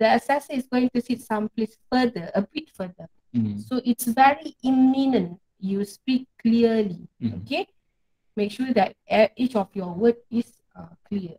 The assessor is going to sit someplace further, a bit further. So it's very imminent you speak clearly. Okay, make sure that each of your word is clear.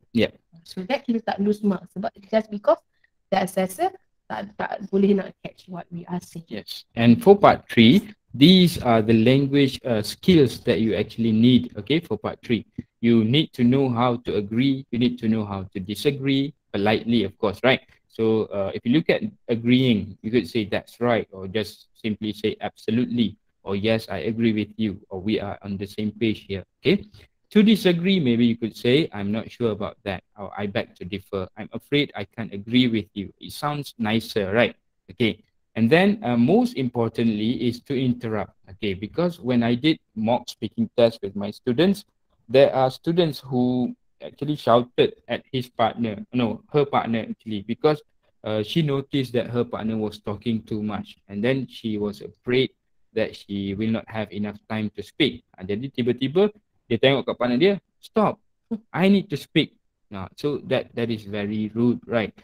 So that kita tak lose marks, sebab just because the assessor tak boleh nak catch what we are saying. Yes. And for part 3, these are the language skills that you actually need. Okay, for part 3, you need to know how to agree, you need to know how to disagree politely, of course, right? So if you look at agreeing, you could say that's right, or just simply say absolutely, or yes, I agree with you, or we are on the same page here. Okay. To disagree, maybe you could say I'm not sure about that, or I beg to differ. I'm afraid I can't agree with you. It sounds nicer, right? Okay. And then most importantly is to interrupt. Okay, because when I did mock speaking test with my students, there are students who actually shouted at her partner actually, because she noticed that her partner was talking too much, and then she was afraid that she will not have enough time to speak. Jadi tiba-tiba dia tengok kat partner dia, stop, I need to speak. So that is very rude, right?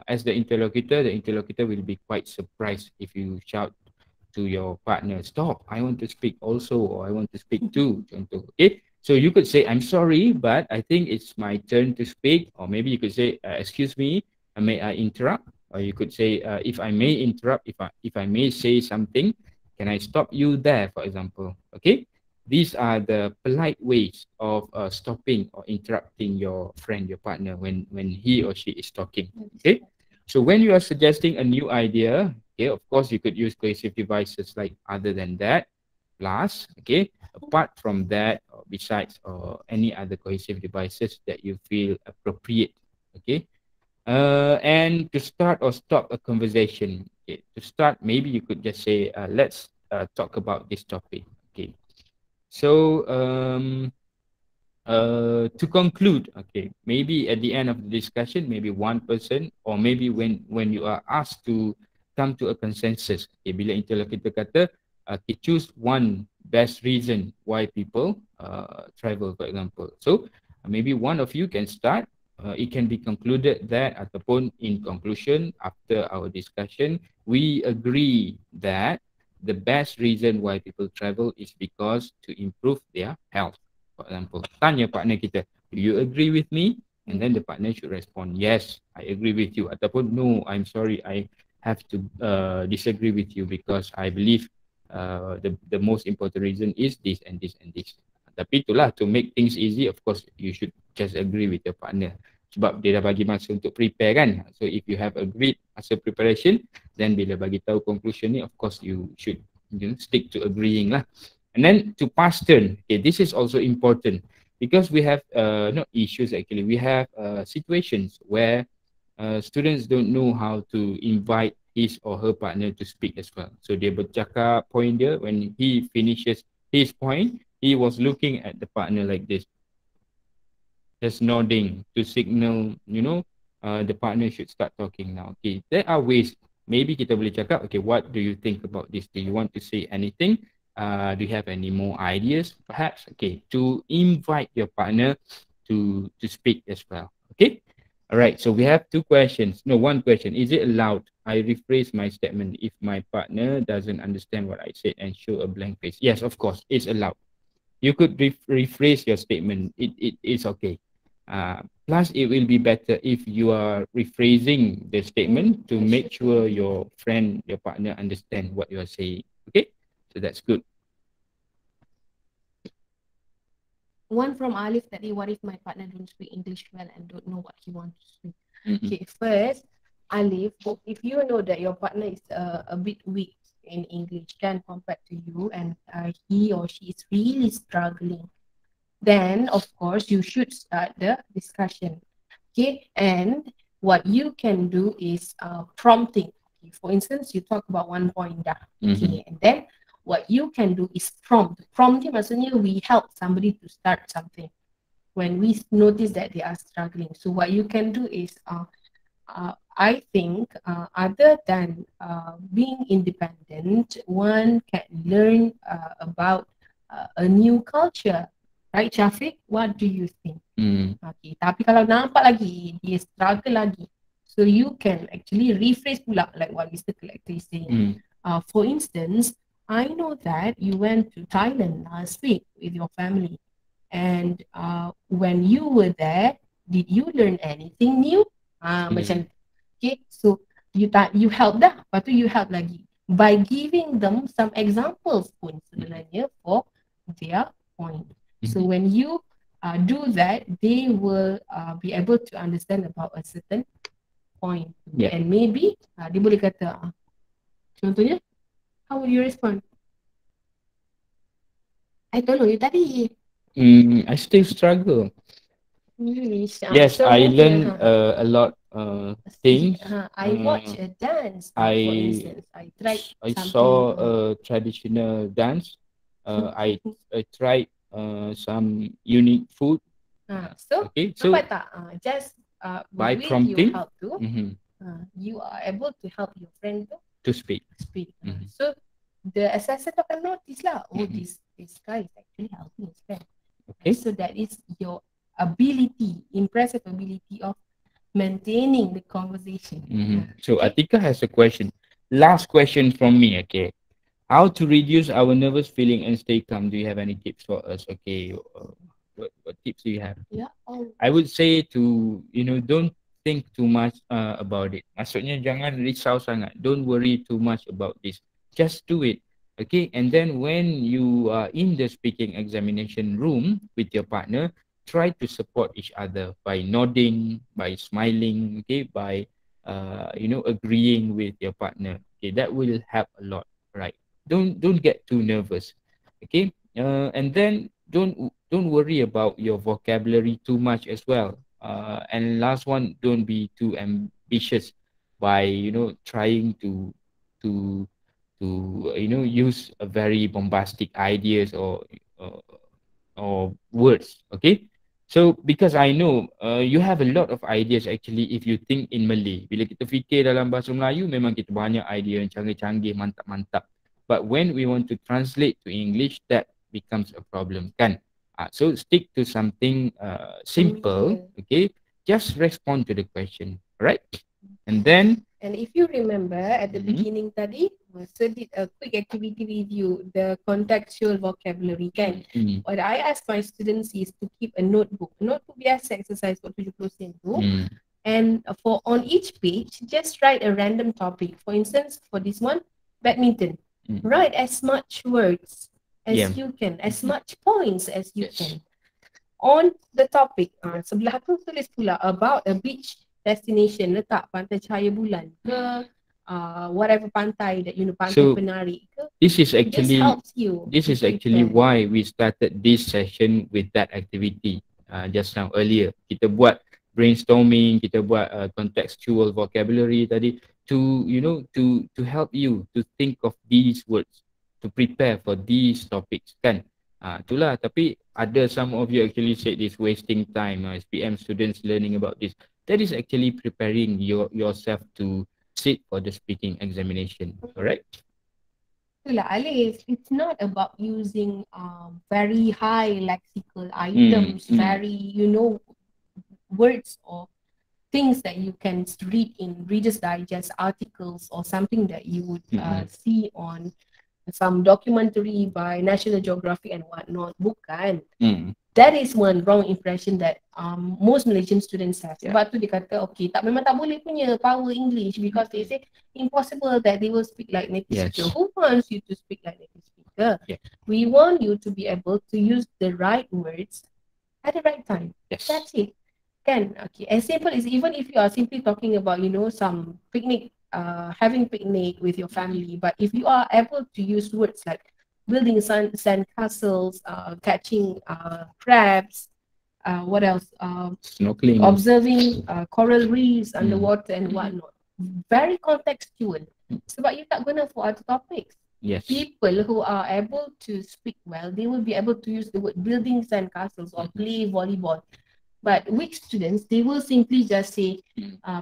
As the interlocutor will be quite surprised if you shout to your partner, stop, I want to speak also, or I want to speak too. Contoh. Okay, so you could say, I'm sorry, but I think it's my turn to speak. Or maybe you could say, excuse me, may I interrupt? Or you could say, if I may interrupt, if I may say something, can I stop you there, for example? Okay, these are the polite ways of stopping or interrupting your friend, your partner, when he or she is talking. Okay, so when you are suggesting a new idea, okay, of course you could use cohesive devices like other than that, plus, okay, apart from that, or besides, or any other cohesive devices that you feel appropriate. Okay, and to start or stop a conversation, okay, to start, maybe you could just say, let's talk about this topic. Okay, so to conclude, okay, maybe at the end of the discussion, maybe one person, or maybe when you are asked to come to a consensus, okay, bila interlocutor kata, choose one best reason why people travel, for example. So maybe one of you can start. it can be concluded that ataupun in conclusion after our discussion, we agree that the best reason why people travel is because to improve their health. For example, tanya partner kita, do you agree with me? And then the partner should respond, yes, I agree with you. Ataupun, no, I'm sorry, I have to disagree with you because I believe the most important reason is this and this and this. Tapi itulah, to make things easy, of course, you should just agree with your partner. Sebab dia dah bagi masa untuk prepare kan. So if you have agreed masa preparation, then bila bagi tahu conclusion ni, of course you should stick to agreeing lah. And then to pass turn, okay, this is also important because we have not issues actually, we have situations where students don't know how to invite his or her partner to speak as well. So dia bercakap point dia, when he finishes his point, he was looking at the partner like this, just nodding to signal, the partner should start talking now. Okay, there are ways. Maybe kita boleh cakap, okay, what do you think about this? Do you want to say anything? Do you have any more ideas? Perhaps, okay, to invite your partner to speak as well. Okay, all right. So we have two questions. No, one question. Is it allowed? I rephrase my statement if my partner doesn't understand what I said and show a blank face. Yes, of course, it's allowed. You could rephrase your statement. It is okay. Plus, it will be better if you are rephrasing the statement to make sure your friend, your partner understand what you are saying. Okay, so that's good. One from Alif tadi, what if my partner don't speak English well and don't know what he wants to speak? Mm-hmm. Okay, first, Alif, if you know that your partner is a bit weak in English can compared to you and he or she is really struggling, then of course you should start the discussion. Okay, and what you can do is prompting. Okay, for instance, you talk about one point dah. Okay, and then what you can do is prompt. Prompting maksudnya we help somebody to start something when we notice that they are struggling. So what you can do is I think other than being independent, one can learn about a new culture. Right, Shafiq? What do you think? Okay, tapi kalau nampak lagi, dia struggle lagi. So you can actually rephrase pula like what Mr. Collector is saying. For instance, I know that you went to Thailand last week with your family. And when you were there, did you learn anything new? Macam, okay, so you help dah. Lepas tu you help lagi. By giving them some examples pun sebenarnya for their point. So when you do that, they will be able to understand about a certain point. Yeah. And maybe dia boleh kata, contohnya, how would you respond? I tolong you tadi. I still struggle. Yes, So I mungkin, learned a lot things. I watched a dance, for instance. I tried I something. saw a traditional dance. I tried some unique food. So, Okay, so nampak tak? Just by with prompting, your help tu, you are able to help your friend to speak. So the assessor akan notice lah, oh, this guy is actually helping his friend. Okay. So that is your ability, impressive ability of maintaining the conversation. So Atika has a question. Last question from me. Okay, how to reduce our nervous feeling and stay calm? Do you have any tips for us? Okay, what tips do you have? Yeah. I would say to don't think too much about it. Maksudnya jangan risau sangat. Don't worry too much about this. Just do it. Okay, and then when you are in the speaking examination room with your partner, try to support each other by nodding, by smiling, okay, by agreeing with your partner. Okay, that will help a lot, right? Don't get too nervous. Okay, and then don't worry about your vocabulary too much as well. And last one, don't be too ambitious by trying to use a very bombastic ideas or words. Okay, so because I know you have a lot of ideas actually if you think in Malay. Bila kita fikir dalam bahasa Melayu, memang kita banyak idea yang canggih-canggih, mantap-mantap. But when we want to translate to English, that becomes a problem, kan? So stick to something simple, okay? just respond to the question, right? And then And if you remember at the Mhm. beginning tadi, Sir did a quick activity review, the contextual vocabulary kan. What I ask my students is to keep a notebook. Notebook biasa exercise for 70% tu. And for on each page, just write a random topic. For instance, for this one, badminton. Write as much words as Yeah. you can, as much points as you Yes. can on the topic. Sebelah tu tulis pula about a beach destination, letak pantai cahaya bulan ke, whatever pantai that you know, pantai So, penari ke. This is This actually helps you. this to is actually prepare. why we started this session with that activity just now earlier. Kita buat brainstorming, kita buat contextual vocabulary tadi to to help you to think of these words, to prepare for these topics kan. Itulah, tapi ada some of you actually said this wasting time, SPM students learning about this. That is actually preparing yourself to sit for the speaking examination, correct? Itulah Alif, it's not about using very high lexical items, very, you know, words or things that you can read in Reader's Digest articles or something that you would see on some documentary by National Geographic and whatnot. Bukan. That is one wrong impression that most Malaysian students have. Sebab tu dia kata, okay, memang tak boleh punya power English because they say impossible that they will speak like native speaker. Who wants you to speak like native speaker? We want you to be able to use the right words at the right time. That's it. Kan? Okay. As simple as even if you are simply talking about, you know, some picnic, having picnic with your family, but if you are able to use words like building sand castles, catching crabs, what else? Snorkeling, observing coral reefs underwater and whatnot. Very contextual. Sebab you tak guna for other topics. Yes. People who are able to speak well, they will be able to use the word building sand castles or play volleyball. But weak students, they will simply just say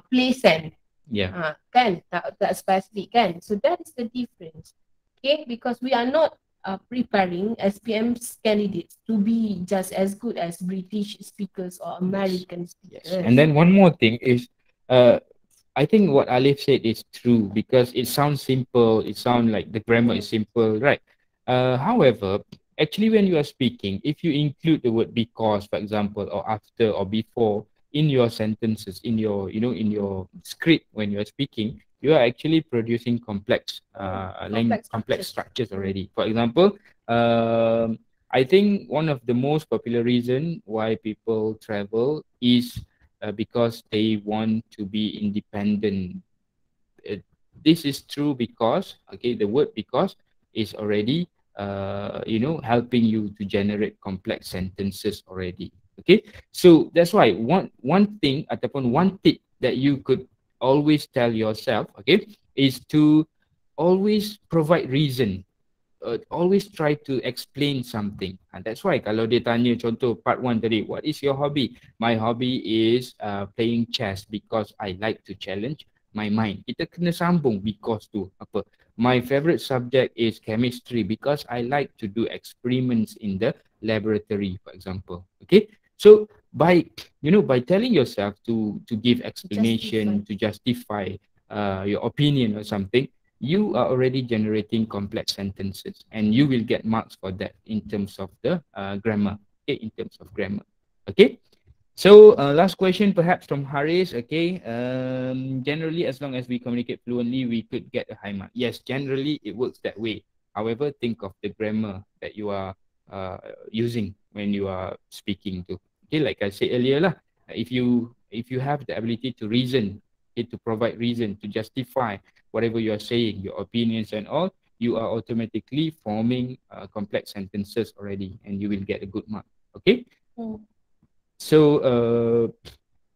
play sand. Yeah. Kan? Tak specific kan? So that is the difference. Okay, because we are not preparing SPM's candidates to be just as good as British speakers or American speakers. And then one more thing is, I think what Alif said is true because it sounds simple. It sounds like the grammar is simple, right? However, actually, when you are speaking, if you include the word because, for example, or after or before in your sentences, in your in your script when you are speaking, you are actually producing complex structures already. For example, I think one of the most popular reason why people travel is because they want to be independent. This is true because, okay, the word because is already helping you to generate complex sentences already. Okay, so that's why one thing ataupun one tip that you could always tell yourself, okay, is to always provide reason. Always try to explain something. And that's why kalau dia tanya contoh part 1 tadi, what is your hobby? My hobby is playing chess because I like to challenge my mind. Kita kena sambung because tu apa. My favorite subject is chemistry because I like to do experiments in the laboratory, for example. Okay, so by telling yourself to give explanation, to justify your opinion or something, you are already generating complex sentences and you will get marks for that in terms of the grammar. Okay, in terms of grammar. Okay, so last question perhaps from Haris. Okay, generally as long as we communicate fluently, we could get a high mark. Yes, generally it works that way. However, think of the grammar that you are using when you are speaking to. Okay, like I said earlier lah, if you have the ability to reason, okay, to provide reason, to justify whatever you are saying, your opinions and all, you are automatically forming complex sentences already and you will get a good mark. Okay? So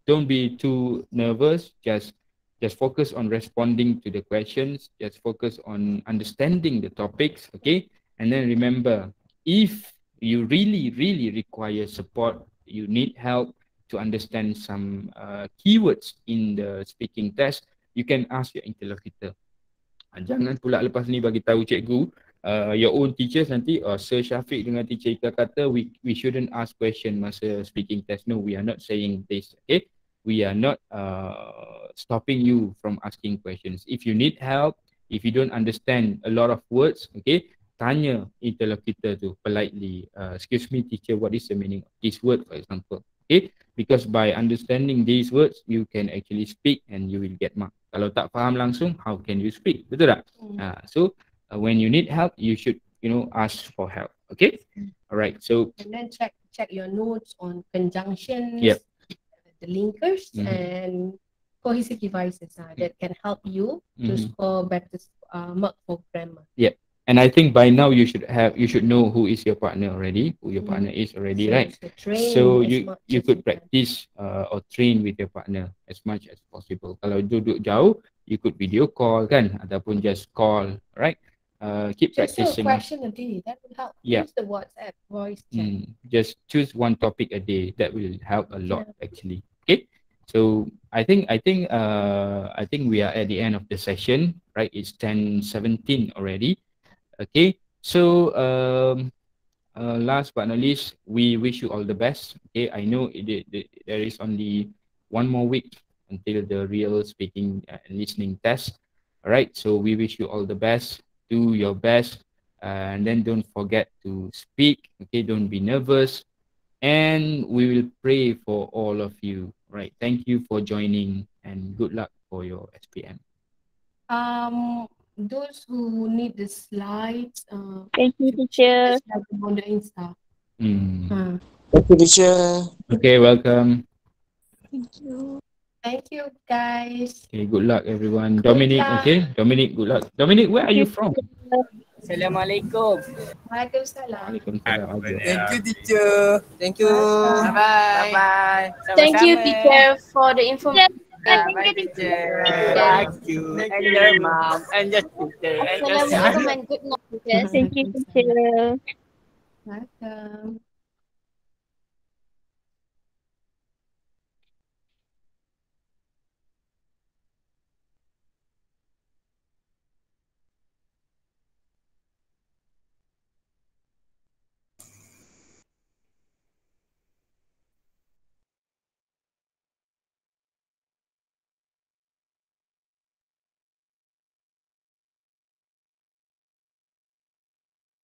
don't be too nervous. Just focus on responding to the questions. Just focus on understanding the topics. Okay? And then remember, if you really, really require support, you need help to understand some keywords in the speaking test, you can ask your interlocutor. Jangan pula lepas ni bagi tahu cikgu, your own teachers nanti, Sir Syafiq dengan teacher Ika kata we shouldn't ask question masa speaking test. No, we are not saying this. Okay, we are not stopping you from asking questions. If you need help, if you don't understand a lot of words, okay, tanya interlocutor tu politely, excuse me teacher, what is the meaning of this word, for example. Okay, because by understanding these words, you can actually speak and you will get mark. Kalau tak faham langsung, how can you speak? Betul tak? So when you need help, you should, ask for help. Okay. All right. So And then check your notes on conjunctions, Yep. the linkers, and cohesive devices that can help you to score better mark for grammar. and I think by now you should know who is your partner already, who your partner is already, right? So you could practice or train with your partner as much as possible. Kalau duduk jauh, you could video call kan, ataupun just call, right? Keep Just a practicing. question a day, that will help. Yeah. Use the WhatsApp voice chat. Just choose one topic a day. That will help a lot actually. Okay. So I think we are at the end of the session, right? It's 10:17 already. Okay. So last but not least, we wish you all the best. Okay. I know there is only one more week until the real speaking and listening test. All right. So we wish you all the best. Do your best. And then don't forget to speak. Okay. Don't be nervous. And we will pray for all of you. Right. Thank you for joining and good luck for your SPM. Those who need the slides, Thank you, teacher. just have them on the Insta. Thank you, teacher. Okay, welcome. Thank you, guys. Okay, good luck everyone. Dominic, okay? Dominic, good luck. Dominic, where are you from? Assalamualaikum. Waalaikumsalam. Waalaikumsalam. Thank you, teacher. Thank you. Bye-bye. Bye-bye. Thank you, teacher, for the information. Bye, teacher. Thank you. And your mom. And your teacher. And your son. Assalamualaikum and good night, teachers. Thank you, teacher. Welcome.